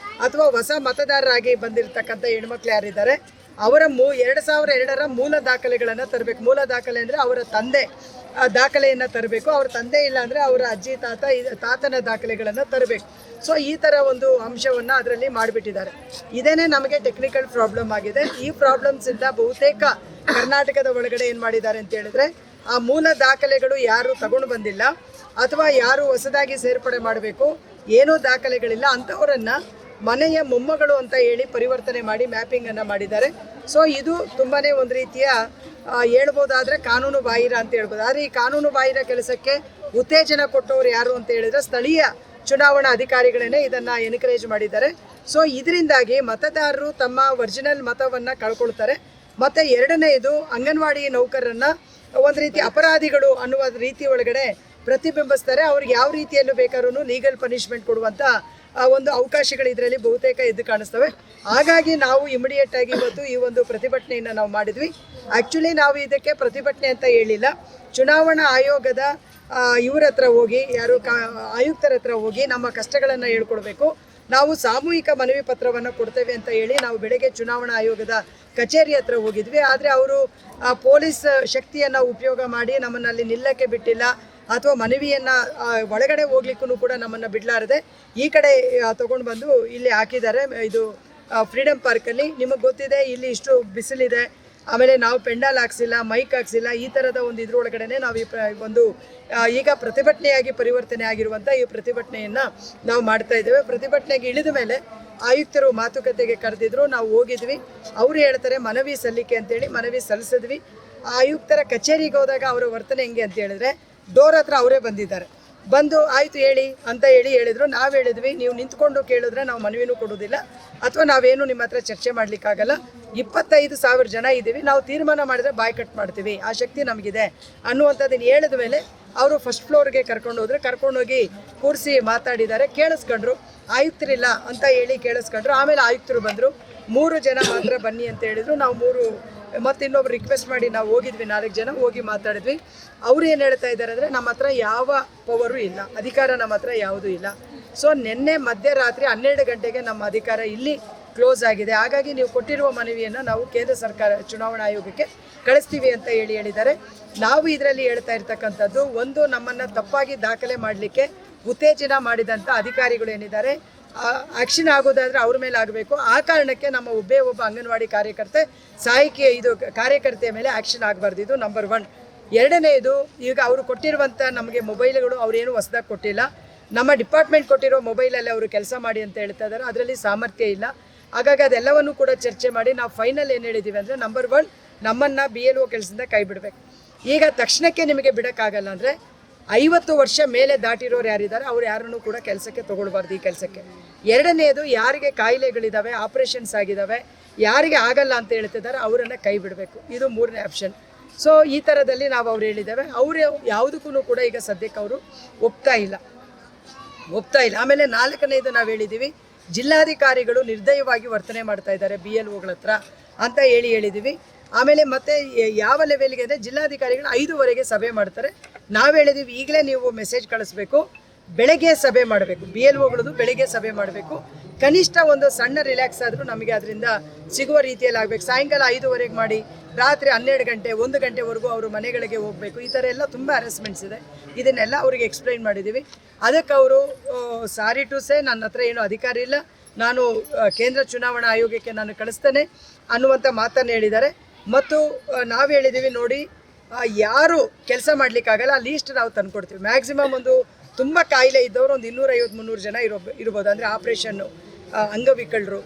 ಅಥವಾ ಹೊಸ ಮತದಾರರಾಗಿ ಬಂದಿರತಕ್ಕಂಥ ಹೆಣ್ಮಕ್ಳು ಯಾರಿದ್ದಾರೆ ಅವರ 2002ರ ಮೂಲ ದಾಖಲೆಗಳನ್ನು ತರಬೇಕು. ಮೂಲ ದಾಖಲೆ ಅಂದರೆ ಅವರ ತಂದೆ ದಾಖಲೆಯನ್ನು ತರಬೇಕು. ಅವ್ರ ತಂದೆ ಇಲ್ಲ ಅಂದರೆ ಅವರ ಅಜ್ಜಿ ತಾತನ ದಾಖಲೆಗಳನ್ನು ತರಬೇಕು. ಸೊ ಈ ಥರ ಒಂದು ಅಂಶವನ್ನು ಅದರಲ್ಲಿ ಮಾಡಿಬಿಟ್ಟಿದ್ದಾರೆ. ಇದೇನೇ ನಮಗೆ ಟೆಕ್ನಿಕಲ್ ಪ್ರಾಬ್ಲಮ್ ಆಗಿದೆ. ಈ ಪ್ರಾಬ್ಲಮ್ಸಿಂದ ಬಹುತೇಕ ಕರ್ನಾಟಕದ ಒಳಗಡೆ ಏನು ಮಾಡಿದ್ದಾರೆ ಅಂತ ಹೇಳಿದ್ರೆ, ಆ ಮೂಲ ದಾಖಲೆಗಳು ಯಾರು ತಗೊಂಡು ಬಂದಿಲ್ಲ ಅಥವಾ ಯಾರು ಹೊಸದಾಗಿ ಸೇರ್ಪಡೆ ಮಾಡಬೇಕು ಏನೂ ದಾಖಲೆಗಳಿಲ್ಲ ಅಂಥವರನ್ನು ಮನೆಯ ಮೊಮ್ಮಗಳು ಅಂತ ಹೇಳಿ ಪರಿವರ್ತನೆ ಮಾಡಿ ಮ್ಯಾಪಿಂಗನ್ನು ಮಾಡಿದ್ದಾರೆ. ಸೊ ಇದು ತುಂಬಾ ಒಂದು ರೀತಿಯ ಹೇಳ್ಬೋದಾದರೆ ಕಾನೂನು ಬಾಹಿರ ಅಂತ ಹೇಳ್ಬೋದು. ಆದರೆ ಈ ಕಾನೂನು ಬಾಹಿರ ಕೆಲಸಕ್ಕೆ ಉತ್ತೇಜನ ಕೊಟ್ಟವರು ಯಾರು ಅಂತ ಹೇಳಿದರೆ ಸ್ಥಳೀಯ ಚುನಾವಣಾ ಅಧಿಕಾರಿಗಳೇ ಇದನ್ನು ಎನ್ಕರೇಜ್ ಮಾಡಿದ್ದಾರೆ. ಸೊ ಇದರಿಂದಾಗಿ ಮತದಾರರು ತಮ್ಮ ಒರಿಜಿನಲ್ ಮತವನ್ನು ಕಳ್ಕೊಳ್ತಾರೆ. ಮತ್ತು ಎರಡನೆಯದು ಅಂಗನವಾಡಿ ನೌಕರರನ್ನು ಒಂದು ರೀತಿ ಅಪರಾಧಿಗಳು ಅನ್ನುವ ರೀತಿ ಒಳಗಡೆ ಪ್ರತಿಬಿಂಬಿಸ್ತಾರೆ. ಅವ್ರಿಗೆ ಯಾವ ರೀತಿಯಲ್ಲೂ ಬೇಕಾದ್ರೂ ಲೀಗಲ್ ಪನಿಷ್ಮೆಂಟ್ ಕೊಡುವಂಥ ಒಂದು ಅವಕಾಶಗಳು ಇದರಲ್ಲಿ ಬಹುತೇಕ ಎದ್ದು ಕಾಣಿಸ್ತವೆ. ಹಾಗಾಗಿ ನಾವು ಇಮಿಡಿಯೇಟ್ ಆಗಿ ಇವತ್ತು ಈ ಒಂದು ಪ್ರತಿಭಟನೆಯನ್ನು ನಾವು ಮಾಡಿದ್ವಿ. ಆ್ಯಕ್ಚುಲಿ ನಾವು ಇದಕ್ಕೆ ಪ್ರತಿಭಟನೆ ಅಂತ ಹೇಳಿಲ್ಲ, ಚುನಾವಣಾ ಆಯೋಗದ ಇವರ ಹತ್ರ ಹೋಗಿ ಆಯುಕ್ತರ ಹತ್ರ ಹೋಗಿ ನಮ್ಮ ಕಷ್ಟಗಳನ್ನು ಹೇಳ್ಕೊಡ್ಬೇಕು, ನಾವು ಸಾಮೂಹಿಕ ಮನವಿ ಪತ್ರವನ್ನು ಕೊಡ್ತೇವೆ ಅಂತ ಹೇಳಿ ನಾವು ಬೆಳಗ್ಗೆ ಚುನಾವಣಾ ಆಯೋಗದ ಕಚೇರಿ ಹತ್ರ ಹೋಗಿದ್ವಿ. ಆದರೆ ಅವರು ಪೊಲೀಸ್ ಶಕ್ತಿಯನ್ನು ಉಪಯೋಗ ಮಾಡಿ ನಮ್ಮನ್ನು ಅಲ್ಲಿ ನಿಲ್ಲಕ್ಕೆ ಬಿಟ್ಟಿಲ್ಲ ಅಥವಾ ಮನವಿಯನ್ನು ಒಳಗಡೆ ಹೋಗ್ಲಿಕ್ಕೂ ಕೂಡ ನಮ್ಮನ್ನು ಬಿಡಲಾರದೆ ಈ ಕಡೆ ತೊಗೊಂಡು ಬಂದು ಇಲ್ಲಿ ಹಾಕಿದ್ದಾರೆ. ಇದು ಫ್ರೀಡಮ್ ಪಾರ್ಕಲ್ಲಿ ನಿಮಗೆ ಗೊತ್ತಿದೆ, ಇಲ್ಲಿ ಇಷ್ಟು ಬಿಸಿಲಿದೆ, ಆಮೇಲೆ ನಾವು ಪೆಂಡಾಲ್ ಹಾಕ್ಸಿಲ್ಲ, ಮೈಕ್ ಹಾಕ್ಸಿಲ್ಲ, ಈ ಥರದ ಒಂದು ಇದ್ರೊಳಗಡೆ ನಾವು ಒಂದು ಈಗ ಪ್ರತಿಭಟನೆಯಾಗಿ ಪರಿವರ್ತನೆ ಆಗಿರುವಂಥ ಈ ಪ್ರತಿಭಟನೆಯನ್ನು ನಾವು ಮಾಡ್ತಾ ಇದ್ದೇವೆ. ಪ್ರತಿಭಟನೆಗೆ ಇಳಿದ ಮೇಲೆ ಆಯುಕ್ತರು ಮಾತುಕತೆಗೆ ಕರೆದಿದ್ರು, ನಾವು ಹೋಗಿದ್ವಿ. ಅವರು ಹೇಳ್ತಾರೆ ಮನವಿ ಸಲ್ಲಿಕೆ ಅಂತೇಳಿ ಮನವಿ ಸಲ್ಲಿಸಿದ್ವಿ. ಆಯುಕ್ತರ ಕಚೇರಿಗೆ ಹೋದಾಗ ಅವರ ವರ್ತನೆ ಹೆಂಗೆ ಅಂತ ಹೇಳಿದ್ರೆ, ಡೋರ್ ಹತ್ರ ಅವರೇ ಬಂದಿದ್ದಾರೆ, ಬಂದು ಆಯಿತು ಹೇಳಿ ಅಂತ ಹೇಳಿದರು. ನಾವು ಹೇಳಿದ್ವಿ, ನೀವು ನಿಂತ್ಕೊಂಡು ಕೇಳಿದ್ರೆ ನಾವು ಮನವಿನೂ ಕೊಡೋದಿಲ್ಲ ಅಥವಾ ನಾವೇನು ನಿಮ್ಮ ಹತ್ರ ಚರ್ಚೆ ಮಾಡಲಿಕ್ಕಾಗಲ್ಲ. 25,000 ಜನ ಇದ್ದೀವಿ, ನಾವು ತೀರ್ಮಾನ ಮಾಡಿದ್ರೆ ಬಾಯ್ ಕಟ್ ಮಾಡ್ತೀವಿ, ಆ ಶಕ್ತಿ ನಮಗಿದೆ ಅನ್ನುವಂಥದ್ದನ್ನು ಹೇಳಿದ ಮೇಲೆ ಅವರು ಫಸ್ಟ್ ಫ್ಲೋರ್ಗೆ ಕರ್ಕೊಂಡೋದ್ರೆ, ಕರ್ಕೊಂಡೋಗಿ ಕೂರಿಸಿ ಮಾತಾಡಿದ್ದಾರೆ, ಕೇಳಿಸ್ಕೊಂಡ್ರು. ಆಯುಕ್ತರಿಲ್ಲ ಅಂತ ಹೇಳಿ ಕೇಳಿಸ್ಕೊಂಡ್ರು. ಆಮೇಲೆ ಆಯುಕ್ತರು ಬಂದರು, 3 ಜನ ಮಾತ್ರ ಬನ್ನಿ ಅಂತ ಹೇಳಿದರು. ನಾವು 3 ಮತ್ತು ಇನ್ನೊಬ್ರು ರಿಕ್ವೆಸ್ಟ್ ಮಾಡಿ ನಾವು ಹೋಗಿದ್ವಿ, 4 ಜನ ಹೋಗಿ ಮಾತಾಡಿದ್ವಿ. ಅವರು ಏನು ಹೇಳ್ತಾ ಇದ್ದಾರೆ ಅಂದರೆ, ನಮ್ಮ ಹತ್ರ ಯಾವ ಪವರು ಇಲ್ಲ, ಅಧಿಕಾರ ನಮ್ಮ ಹತ್ರ ಯಾವುದೂ ಇಲ್ಲ. ಸೊ ನಿನ್ನೆ ಮಧ್ಯರಾತ್ರಿ 12 ಗಂಟೆಗೆ ನಮ್ಮ ಅಧಿಕಾರ ಇಲ್ಲಿ ಕ್ಲೋಸ್ ಆಗಿದೆ, ಹಾಗಾಗಿ ನೀವು ಕೊಟ್ಟಿರುವ ಮನವಿಯನ್ನು ನಾವು ಕೇಂದ್ರ ಸರ್ಕಾರ ಚುನಾವಣಾ ಆಯೋಗಕ್ಕೆ ಕಳಿಸ್ತೀವಿ ಅಂತ ಹೇಳಿದ್ದಾರೆ. ನಾವು ಇದರಲ್ಲಿ ಹೇಳ್ತಾ ಇರ್ತಕ್ಕಂಥದ್ದು, ಒಂದು ನಮ್ಮನ್ನು ತಪ್ಪಾಗಿ ದಾಖಲೆ ಮಾಡಲಿಕ್ಕೆ ಉತ್ತೇಜನ ಮಾಡಿದಂಥ ಅಧಿಕಾರಿಗಳು ಏನಿದ್ದಾರೆ ಆ್ಯಕ್ಷನ್ ಆಗೋದಾದರೆ ಅವ್ರ ಮೇಲೆ ಆಗಬೇಕು. ಆ ಕಾರಣಕ್ಕೆ ನಮ್ಮ ಒಬ್ಬ ಅಂಗನವಾಡಿ ಕಾರ್ಯಕರ್ತೆ ಕಾರ್ಯಕರ್ತೆಯ ಮೇಲೆ ಆ್ಯಕ್ಷನ್ ಆಗಬಾರ್ದು. ಇದು ನಂಬರ್ 1. ಎರಡನೇದು, ಈಗ ಅವರು ಕೊಟ್ಟಿರುವಂಥ ನಮಗೆ ಮೊಬೈಲ್ಗಳು ಅವರೇನು ಹೊಸದಾಗಿ ಕೊಟ್ಟಿಲ್ಲ. ನಮ್ಮ ಡಿಪಾರ್ಟ್ಮೆಂಟ್ ಕೊಟ್ಟಿರೋ ಮೊಬೈಲಲ್ಲಿ ಅವರು ಕೆಲಸ ಮಾಡಿ ಅಂತ ಹೇಳ್ತಾ ಇದ್ದಾರೆ. ಅದರಲ್ಲಿ ಸಾಮರ್ಥ್ಯ ಇಲ್ಲ. ಹಾಗಾಗಿ ಅದೆಲ್ಲವನ್ನು ಕೂಡ ಚರ್ಚೆ ಮಾಡಿ ನಾವು ಫೈನಲ್ ಏನು ಹೇಳಿದ್ದೀವಿ ಅಂದರೆ, ನಂಬರ್ 1, ನಮ್ಮನ್ನು BLO ಕೆಲಸದಿಂದ ಕೈ ಬಿಡಬೇಕು. ಈಗ ತಕ್ಷಣಕ್ಕೆ ನಿಮಗೆ ಬಿಡೋಕ್ಕಾಗಲ್ಲ ಅಂದರೆ 50 ವರ್ಷ ಮೇಲೆ ದಾಟಿರೋರು ಯಾರಿದ್ದಾರೆ ಅವ್ರು ಯಾರನ್ನೂ ಕೂಡ ಕೆಲಸಕ್ಕೆ ತೊಗೊಳ್ಬಾರ್ದು ಈ ಕೆಲಸಕ್ಕೆ. ಎರಡನೇದು, ಯಾರಿಗೆ ಕಾಯಿಲೆಗಳಿದ್ದಾವೆ, ಆಪ್ರೇಷನ್ಸ್ ಆಗಿದ್ದಾವೆ, ಯಾರಿಗೆ ಆಗಲ್ಲ ಅಂತ ಹೇಳ್ತಿದ್ದಾರೆ ಅವರನ್ನು ಕೈ ಬಿಡಬೇಕು. ಇದು 3ನೇ ಆಪ್ಷನ್. ಸೊ ಈ ಥರದಲ್ಲಿ ನಾವು ಅವ್ರು ಹೇಳಿದ್ದೇವೆ. ಅವರು ಯಾವುದಕ್ಕೂ ಕೂಡ ಈಗ ಸದ್ಯಕ್ಕೆ ಅವರು ಒಪ್ತಾ ಇಲ್ಲ. ಆಮೇಲೆ 4ನೇದು ನಾವು ಹೇಳಿದ್ದೀವಿ, ಜಿಲ್ಲಾಧಿಕಾರಿಗಳು ನಿರ್ದಯವಾಗಿ ವರ್ತನೆ ಮಾಡ್ತಾ ಇದ್ದಾರೆ BLOಗಳ ಹತ್ರ ಅಂತ ಹೇಳಿದ್ದೀವಿ. ಆಮೇಲೆ ಮತ್ತೆ ಯಾವ ಲೆವೆಲ್ಗೆ ಅಂದರೆ ಜಿಲ್ಲಾಧಿಕಾರಿಗಳು 5:15 ಸಭೆ ಮಾಡ್ತಾರೆ. ನಾವು ಹೇಳಿದ್ದೀವಿ ಈಗಲೇ ನೀವು ಮೆಸೇಜ್ ಕಳಿಸ್ಬೇಕು, ಬೆಳಗ್ಗೆ ಸಭೆ ಮಾಡಬೇಕು, BLOಗಳದ್ದು ಬೆಳಗ್ಗೆ ಸಭೆ ಮಾಡಬೇಕು. ಕನಿಷ್ಠ ಒಂದು ಸಣ್ಣ ರಿಲ್ಯಾಕ್ಸ್ ಆದರೂ ನಮಗೆ ಅದರಿಂದ ಸಿಗುವ ರೀತಿಯಲ್ಲಿ ಆಗಬೇಕು. ಸಾಯಂಕಾಲ 5:15 ಮಾಡಿ ರಾತ್ರಿ 12 ಗಂಟೆ 1 ಗಂಟೆವರೆಗೂ ಅವರು ಮನೆಗಳಿಗೆ ಹೋಗಬೇಕು. ಈ ಥರ ಎಲ್ಲ ತುಂಬ ಹ್ಯಾರಸ್ಮೆಂಟ್ಸ್ ಇದೆ. ಇದನ್ನೆಲ್ಲ ಅವರಿಗೆ ಎಕ್ಸ್ಪ್ಲೈನ್ ಮಾಡಿದ್ದೀವಿ. ಅದಕ್ಕೆ ಅವರು ಸಾರಿ ಟು ಸೇ, ನನ್ನ ಹತ್ರ ಏನೂ ಅಧಿಕಾರ ಇಲ್ಲ, ನಾನು ಕೇಂದ್ರ ಚುನಾವಣಾ ಆಯೋಗಕ್ಕೆ ನಾನು ಕಳಿಸ್ತೇನೆ ಅನ್ನುವಂಥ ಮಾತನ್ನು ಹೇಳಿದ್ದಾರೆ. ಮತ್ತು ನಾವು ಹೇಳಿದ್ದೀವಿ, ನೋಡಿ ಯಾರು ಕೆಲಸ ಮಾಡಲಿಕ್ಕಾಗಲ್ಲ ಲೀಸ್ಟ್ ನಾವು ತಂದುಕೊಡ್ತೀವಿ. ಮ್ಯಾಕ್ಸಿಮಮ್ ಒಂದು ತುಂಬ ಕಾಯಿಲೆ ಇದ್ದವರು ಒಂದು 250-300 ಜನ ಇರ್ಬೋದು. ಅಂದರೆ ಆಪ್ರೇಷನ್ನು, ಅಂಗವಿಕಲರು,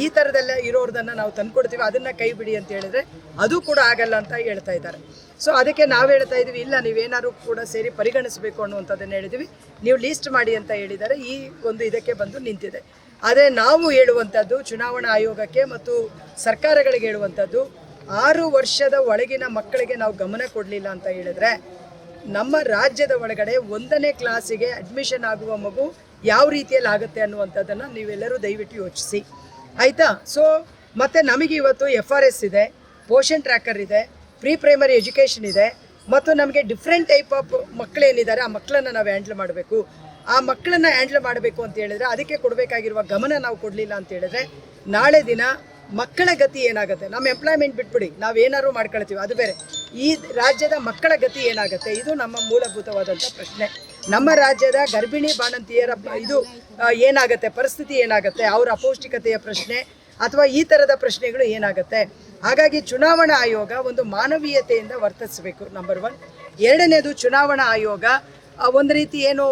ಈ ಥರದೆಲ್ಲ ಇರೋರ್ದನ್ನು ನಾವು ತಂದುಕೊಡ್ತೀವಿ. ಅದನ್ನು ಕೈ ಬಿಡಿ ಅಂತ ಹೇಳಿದ್ರೆ ಅದು ಕೂಡ ಆಗಲ್ಲ ಅಂತ ಹೇಳ್ತಾ ಇದ್ದಾರೆ. ಸೊ ಅದಕ್ಕೆ ನಾವು ಹೇಳ್ತಾ ಇದ್ದೀವಿ, ಇಲ್ಲ ನೀವೇನಾದ್ರು ಕೂಡ ಸೇರಿ ಪರಿಗಣಿಸಬೇಕು ಅನ್ನುವಂಥದ್ದನ್ನು ಹೇಳಿದ್ದೀವಿ. ನೀವು ಲೀಸ್ಟ್ ಮಾಡಿ ಅಂತ ಹೇಳಿದ್ದಾರೆ. ಈ ಒಂದು ಇದಕ್ಕೆ ಬಂದು ನಿಂತಿದೆ. ಆದರೆ ನಾವು ಹೇಳುವಂಥದ್ದು ಚುನಾವಣಾ ಆಯೋಗಕ್ಕೆ ಮತ್ತು ಸರ್ಕಾರಗಳಿಗೆ ಹೇಳುವಂಥದ್ದು, 6 ವರ್ಷದ ಒಳಗಿನ ಮಕ್ಕಳಿಗೆ ನಾವು ಗಮನ ಕೊಡಲಿಲ್ಲ ಅಂತ ಹೇಳಿದ್ರೆ, ನಮ್ಮ ರಾಜ್ಯದ ಒಳಗಡೆ 1ನೇ ಕ್ಲಾಸಿಗೆ ಅಡ್ಮಿಷನ್ ಆಗುವ ಮಗು ಯಾವ ರೀತಿಯಲ್ಲಿ ಆಗುತ್ತೆ ಅನ್ನುವಂಥದ್ದನ್ನು ನೀವೆಲ್ಲರೂ ದಯವಿಟ್ಟು ಯೋಚಿಸಿ, ಆಯಿತಾ? ಸೊ ಮತ್ತು ನಮಗೆ ಇವತ್ತು FRS ಇದೆ, ಪೋಷನ್ ಟ್ರ್ಯಾಕರ್ ಇದೆ, ಪ್ರೀ ಪ್ರೈಮರಿ ಎಜುಕೇಷನ್ ಇದೆ, ಮತ್ತು ನಮಗೆ ಡಿಫ್ರೆಂಟ್ ಟೈಪ್ ಆಫ್ ಮಕ್ಕಳೇನಿದ್ದಾರೆ ಆ ಮಕ್ಕಳನ್ನು ನಾವು ಹ್ಯಾಂಡ್ಲ್ ಮಾಡಬೇಕು. ಆ ಮಕ್ಕಳನ್ನು ಹ್ಯಾಂಡ್ಲ್ ಮಾಡಬೇಕು ಅಂತ ಹೇಳಿದ್ರೆ ಅದಕ್ಕೆ ಕೊಡಬೇಕಾಗಿರುವ ಗಮನ ನಾವು ಕೊಡಲಿಲ್ಲ ಅಂತ ಹೇಳಿದ್ರೆ, ನಾಳೆ ದಿನ ಮಕ್ಕಳ ಗತಿ ಏನಾಗುತ್ತೆ? ನಮ್ಮ ಎಂಪ್ಲಾಯ್ಮೆಂಟ್ ಬಿಟ್ಬಿಡಿ, ನಾವೇನಾದ್ರು ಮಾಡ್ಕೊಳ್ತೀವಿ ಅದು ಬೇರೆ. ಈ ರಾಜ್ಯದ ಮಕ್ಕಳ ಗತಿ ಏನಾಗುತ್ತೆ? ಇದು ನಮ್ಮ ಮೂಲಭೂತವಾದಂಥ ಪ್ರಶ್ನೆ. ನಮ್ಮ ರಾಜ್ಯದ ಗರ್ಭಿಣಿ ಬಾಣಂತಿಯರ ಇದು ಏನಾಗುತ್ತೆ, ಪರಿಸ್ಥಿತಿ ಏನಾಗುತ್ತೆ, ಅವರ ಅಪೌಷ್ಟಿಕತೆಯ ಪ್ರಶ್ನೆ ಅಥವಾ ಈ ಥರದ ಪ್ರಶ್ನೆಗಳು ಏನಾಗುತ್ತೆ? ಹಾಗಾಗಿ ಚುನಾವಣಾ ಆಯೋಗ ಒಂದು ಮಾನವೀಯತೆಯಿಂದ ವರ್ತಿಸಬೇಕು, ನಂಬರ್ 1. ಎರಡನೇದು, ಚುನಾವಣಾ ಆಯೋಗ ಒಂದು ರೀತಿ ಏನು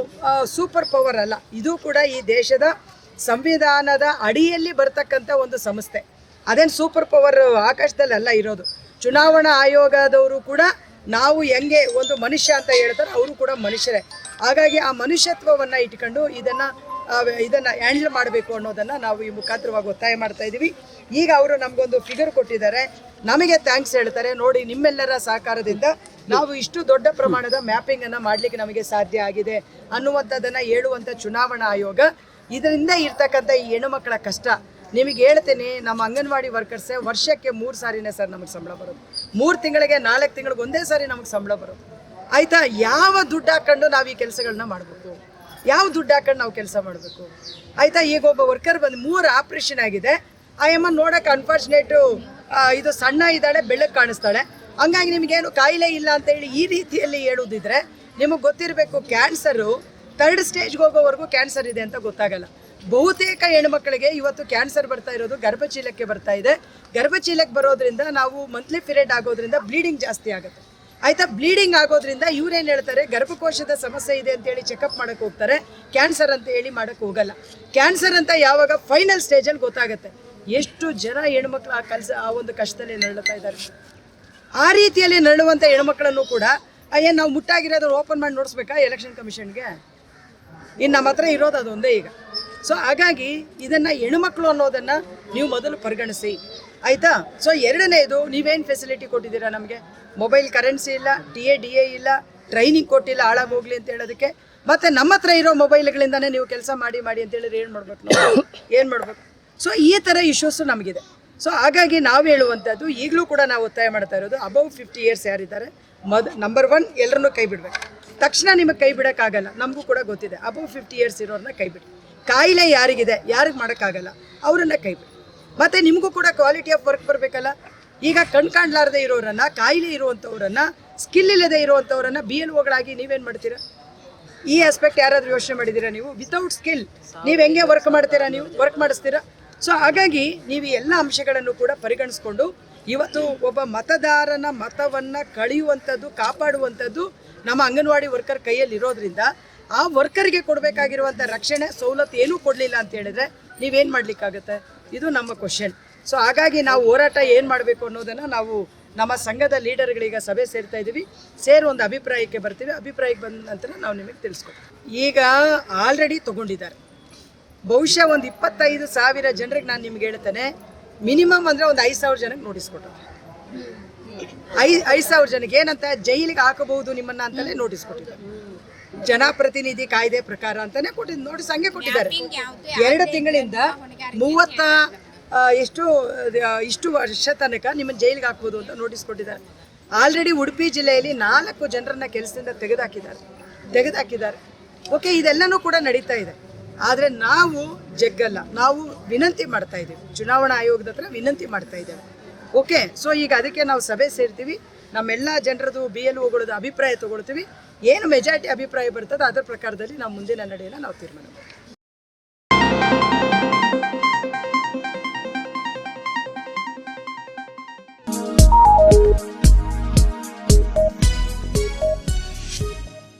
ಸೂಪರ್ ಪವರ್ ಅಲ್ಲ, ಇದು ಕೂಡ ಈ ದೇಶದ ಸಂವಿಧಾನದ ಅಡಿಯಲ್ಲಿ ಬರ್ತಕ್ಕಂಥ ಒಂದು ಸಂಸ್ಥೆ. ಅದೇನು ಸೂಪರ್ ಪವರ್ ಆಕಾಶದಲ್ಲೆಲ್ಲ ಇರೋದು. ಚುನಾವಣಾ ಆಯೋಗದವರು ಕೂಡ ನಾವು ಹೆಂಗೆ ಒಂದು ಮನುಷ್ಯ ಅಂತ ಹೇಳ್ತಾರೆ, ಅವರು ಕೂಡ ಮನುಷ್ಯರೇ. ಹಾಗಾಗಿ ಆ ಮನುಷ್ಯತ್ವವನ್ನು ಇಟ್ಕೊಂಡು ಇದನ್ನು ಹ್ಯಾಂಡಲ್ ಮಾಡಬೇಕು ಅನ್ನೋದನ್ನು ನಾವು ಈ ಮುಖಾಂತರವಾಗಿ ಒತ್ತಾಯ ಮಾಡ್ತಾ ಇದ್ದೀವಿ. ಈಗ ಅವರು ನಮಗೊಂದು ಫಿಗರ್ ಕೊಟ್ಟಿದ್ದಾರೆ, ನಮಗೆ ಥ್ಯಾಂಕ್ಸ್ ಹೇಳ್ತಾರೆ. ನೋಡಿ, ನಿಮ್ಮೆಲ್ಲರ ಸಹಕಾರದಿಂದ ನಾವು ಇಷ್ಟು ದೊಡ್ಡ ಪ್ರಮಾಣದ ಮ್ಯಾಪಿಂಗನ್ನು ಮಾಡಲಿಕ್ಕೆ ನಮಗೆ ಸಾಧ್ಯ ಆಗಿದೆ ಅನ್ನುವಂಥದ್ದನ್ನು ಹೇಳುವಂಥ ಚುನಾವಣಾ ಆಯೋಗ. ಇದರಿಂದ ಇರ್ತಕ್ಕಂಥ ಈ ಹೆಣ್ಣುಮಕ್ಕಳ ಕಷ್ಟ ನಿಮಗೆ ಹೇಳ್ತೇನೆ. ನಮ್ಮ ಅಂಗನವಾಡಿ ವರ್ಕರ್ಸೇ ವರ್ಷಕ್ಕೆ 3 ಸಾರಿನೇ ಸರ್ ನಮಗೆ ಸಂಬಳ ಬರೋದು. 3 ತಿಂಗಳಿಗೆ 4 ತಿಂಗಳಿಗೆ ಒಂದೇ ಸಾರಿ ನಮಗೆ ಸಂಬಳ ಬರೋದು, ಆಯಿತಾ? ಯಾವ ದುಡ್ಡು ಹಾಕ್ಕೊಂಡು ನಾವು ಈ ಕೆಲಸಗಳನ್ನ ಮಾಡಬೇಕು? ಯಾವ ದುಡ್ಡು ಹಾಕೊಂಡು ನಾವು ಕೆಲಸ ಮಾಡಬೇಕು, ಆಯಿತಾ? ಈಗ ಒಬ್ಬ ವರ್ಕರ್ ಬಂದು 3 ಆಪ್ರೇಷನ್ ಆಗಿದೆ, ಆ ಎಮ್ಮ ನೋಡೋಕೆ ಅನ್ಫಾರ್ಚುನೇಟು ಇದು ಸಣ್ಣ ಇದ್ದಾಳೆ, ಬೆಳ್ಳಕ್ಕೆ ಕಾಣಿಸ್ತಾಳೆ, ಹಂಗಾಗಿ ನಿಮಗೇನು ಕಾಯಿಲೆ ಇಲ್ಲ ಅಂತೇಳಿ ಈ ರೀತಿಯಲ್ಲಿ ಹೇಳೋದಿದ್ರೆ ನಿಮಗೆ ಗೊತ್ತಿರಬೇಕು, ಕ್ಯಾನ್ಸರು 3rd ಸ್ಟೇಜ್ಗೆ ಹೋಗೋವರೆಗೂ ಕ್ಯಾನ್ಸರ್ ಇದೆ ಅಂತ ಗೊತ್ತಾಗಲ್ಲ. ಬಹುತೇಕ ಹೆಣ್ಮಕ್ಳಿಗೆ ಇವತ್ತು ಕ್ಯಾನ್ಸರ್ ಬರ್ತಾ ಇರೋದು ಗರ್ಭಚೀಲಕ್ಕೆ ಬರ್ತಾ ಇದೆ. ಗರ್ಭಚೀಲಕ್ಕೆ ಬರೋದ್ರಿಂದ ನಾವು ಮಂತ್ಲಿ ಪೀರಿಯಡ್ ಆಗೋದ್ರಿಂದ ಬ್ಲೀಡಿಂಗ್ ಜಾಸ್ತಿ ಆಗುತ್ತೆ, ಆಯಿತಾ? ಬ್ಲೀಡಿಂಗ್ ಆಗೋದ್ರಿಂದ ಇವ್ರೇನು ಹೇಳ್ತಾರೆ, ಗರ್ಭಕೋಶದ ಸಮಸ್ಯೆ ಇದೆ ಅಂತೇಳಿ ಚೆಕಪ್ ಮಾಡೋಕ್ಕೆ ಹೋಗ್ತಾರೆ, ಕ್ಯಾನ್ಸರ್ ಅಂತ ಹೇಳಿ ಮಾಡೋಕ್ಕೆ ಹೋಗಲ್ಲ. ಕ್ಯಾನ್ಸರ್ ಅಂತ ಯಾವಾಗ ಫೈನಲ್ ಸ್ಟೇಜಲ್ಲಿ ಗೊತ್ತಾಗುತ್ತೆ. ಎಷ್ಟು ಜನ ಹೆಣ್ಮಕ್ಳು ಆ ಒಂದು ಕಷ್ಟದಲ್ಲಿ ನರಳುತ್ತಾ ಇದ್ದಾರೆ. ಆ ರೀತಿಯಲ್ಲಿ ನರಳುವಂಥ ಹೆಣ್ಮಕ್ಳನ್ನು ಕೂಡ ಏನು ನಾವು ಮುಟ್ಟಾಗಿರೋದನ್ನು ಓಪನ್ ಮಾಡಿ ನೋಡಿಸ್ಬೇಕಾ ಎಲೆಕ್ಷನ್ ಕಮಿಷನ್ಗೆ? ಇನ್ನು ನಮ್ಮ ಹತ್ರ ಇರೋದು ಅದೊಂದೇ ಈಗ. ಸೊ ಹಾಗಾಗಿ ಇದನ್ನು ಹೆಣ್ಮಕ್ಳು ಅನ್ನೋದನ್ನು ನೀವು ಮೊದಲು ಪರಿಗಣಿಸಿ, ಆಯಿತಾ? ಸೊ ಎರಡನೇದು, ನೀವೇನು ಫೆಸಿಲಿಟಿ ಕೊಟ್ಟಿದ್ದೀರಾ ನಮಗೆ? ಮೊಬೈಲ್ ಕರೆನ್ಸಿ ಇಲ್ಲ, DA ಇಲ್ಲ, ಟ್ರೈನಿಂಗ್ ಕೊಟ್ಟಿಲ್ಲ ಹಾಳಾಗೋಗ್ಲಿ ಅಂತ ಹೇಳೋದಕ್ಕೆ. ಮತ್ತು ನಮ್ಮ ಹತ್ರ ಇರೋ ಮೊಬೈಲ್ಗಳಿಂದನೇ ನೀವು ಕೆಲಸ ಮಾಡಿ ಅಂತ ಹೇಳಿದ್ರೆ ಏನು ಮಾಡ್ಬೇಕು ನಾವು? ಏನು ಮಾಡಬೇಕು? ಸೊ ಈ ಥರ ಇಶ್ಯೂಸು ನಮಗಿದೆ. ಸೊ ಹಾಗಾಗಿ ನಾವು ಹೇಳುವಂಥದ್ದು ಈಗಲೂ ಕೂಡ ನಾವು ಒತ್ತಾಯ ಮಾಡ್ತಾ ಇರೋದು, ಅಬೌವ್ 50 ಇಯರ್ಸ್ ಯಾರಿದ್ದಾರೆ ನಂಬರ್ 1 ಎಲ್ಲರನ್ನೂ ಕೈ ಬಿಡಬೇಕು. ತಕ್ಷಣ ನಿಮಗೆ ಕೈ ಬಿಡೋಕ್ಕಾಗಲ್ಲ, ನಮಗೂ ಕೂಡ ಗೊತ್ತಿದೆ. ಅಬೌವ್ 50 ಇಯರ್ಸ್ ಇರೋರನ್ನ ಕೈ ಬಿಡಿ. ಕಾಯಿಲೆ ಯಾರಿಗಿದೆ, ಯಾರಿಗೆ ಮಾಡೋಕ್ಕಾಗಲ್ಲ, ಅವರನ್ನು ಕೈ ಬಿಡಿ. ಮತ್ತು ನಿಮಗೂ ಕೂಡ ಕ್ವಾಲಿಟಿ ಆಫ್ ವರ್ಕ್ ಬರಬೇಕಲ್ಲ. ಈಗ ಕಾಣಲಾರದೆ ಇರೋರನ್ನು, ಕಾಯಿಲೆ ಇರುವಂಥವ್ರನ್ನು, ಸ್ಕಿಲ್ ಇಲ್ಲದೆ ಇರುವಂಥವ್ರನ್ನು BLOಗಳಾಗಿ ನೀವೇನು ಮಾಡ್ತೀರಾ? ಈ ಆಸ್ಪೆಕ್ಟ್ ಯಾರಾದರೂ ಯೋಚನೆ ಮಾಡಿದ್ದೀರಾ ನೀವು? ವಿತೌಟ್ ಸ್ಕಿಲ್ ನೀವು ಹೆಂಗೆ ವರ್ಕ್ ಮಾಡ್ತೀರಾ? ನೀವು ವರ್ಕ್ ಮಾಡಿಸ್ತೀರಾ? ಸೊ ಹಾಗಾಗಿ ನೀವು ಈ ಎಲ್ಲ ಅಂಶಗಳನ್ನು ಕೂಡ ಪರಿಗಣಿಸ್ಕೊಂಡು ಇವತ್ತು ಒಬ್ಬ ಮತದಾರನ ಮತವನ್ನು ಕಳೆಯುವಂಥದ್ದು, ಕಾಪಾಡುವಂಥದ್ದು ನಮ್ಮ ಅಂಗನವಾಡಿ ವರ್ಕರ್ ಕೈಯಲ್ಲಿ ಇರೋದ್ರಿಂದ ಆ ವರ್ಕರ್ಗೆ ಕೊಡಬೇಕಾಗಿರುವಂಥ ರಕ್ಷಣೆ ಸವಲತ್ತು ಏನೂ ಕೊಡಲಿಲ್ಲ ಅಂತ ಹೇಳಿದ್ರೆ ನೀವೇನು ಮಾಡಲಿಕ್ಕಾಗುತ್ತೆ? ಇದು ನಮ್ಮ ಕ್ವಶನ್. ಸೊ ಹಾಗಾಗಿ ನಾವು ಹೋರಾಟ ಏನು ಮಾಡಬೇಕು ಅನ್ನೋದನ್ನು ನಾವು ನಮ್ಮ ಸಂಘದ ಲೀಡರ್ಗಳೀಗ ಸಭೆ ಸೇರ್ತಾ ಇದ್ದೀವಿ. ಒಂದು ಅಭಿಪ್ರಾಯಕ್ಕೆ ಬರ್ತೀವಿ. ಅಭಿಪ್ರಾಯಕ್ಕೆ ಬಂದ ನಂತರ ನಾವು ನಿಮಗೆ ತಿಳಿಸ್ಕೊಡ್ತೀವಿ. ಈಗ ಆಲ್ರೆಡಿ ತೊಗೊಂಡಿದ್ದಾರೆ. ಬಹುಶಃ ಒಂದು 25,000 ಜನರಿಗೆ ನಾನು ನಿಮ್ಗೆ ಹೇಳ್ತೇನೆ, ಮಿನಿಮಮ್ ಅಂದರೆ ಒಂದು 5,000 ಜನಕ್ಕೆ ನೋಟಿಸ್ ಕೊಟ್ಟರು. 5,000 ಜನಕ್ಕೆ ಏನಂತ ಜೈಲಿಗೆ ಹಾಕಬಹುದು ನಿಮ್ಮನ್ನು ಅಂತಲೇ ನೋಟಿಸ್ ಕೊಟ್ಟಿದ್ದಾರೆ. ಜನಪ್ರತಿನಿಧಿ ಕಾಯ್ದೆ ಪ್ರಕಾರ ಅಂತಾನೆ ಕೊಟ್ಟಿದ್ದು ನೋಟಿಸ್ ಹಂಗೆ ಕೊಟ್ಟಿದ್ದಾರೆ. 2 ತಿಂಗಳಿಂದ 30 ಇಷ್ಟು ವರ್ಷ ತನಕ ನಿಮ್ಮನ್ನು ಜೈಲಿಗೆ ಹಾಕ್ಬೋದು ಅಂತ ನೋಟಿಸ್ ಕೊಟ್ಟಿದ್ದಾರೆ. ಆಲ್ರೆಡಿ ಉಡುಪಿ ಜಿಲ್ಲೆಯಲ್ಲಿ 4 ಜನರನ್ನ ಕೆಲಸದಿಂದ ತೆಗೆದುಹಾಕಿದ್ದಾರೆ. ಓಕೆ, ಇದೆಲ್ಲನೂ ಕೂಡ ನಡೀತಾ ಇದೆ. ಆದರೆ ನಾವು ಜಗ್ಗಲ್ಲ, ನಾವು ವಿನಂತಿ ಮಾಡ್ತಾ ಇದ್ದೀವಿ, ಚುನಾವಣಾ ಆಯೋಗದ ಹತ್ರ ವಿನಂತಿ ಮಾಡ್ತಾ ಇದ್ದೇವೆ. ಓಕೆ, ಸೊ ಈಗ ಅದಕ್ಕೆ ನಾವು ಸಭೆ ಸೇರ್ತೀವಿ. ನಮ್ಮೆಲ್ಲ ಜನರದು BLOಗಳದ್ದು ಅಭಿಪ್ರಾಯ ತಗೊಳ್ತೀವಿ. ಏನು ಮೆಜಾರಿಟಿ ಅಭಿಪ್ರಾಯ ಬರ್ತದೆ ಅದರ ಪ್ರಕಾರದಲ್ಲಿ ನಾವು ಮುಂದಿನ ನಡೆಯನ್ನು ನಾವು ತೀರ್ಮಾನ ಮಾಡ್ತೀವಿ.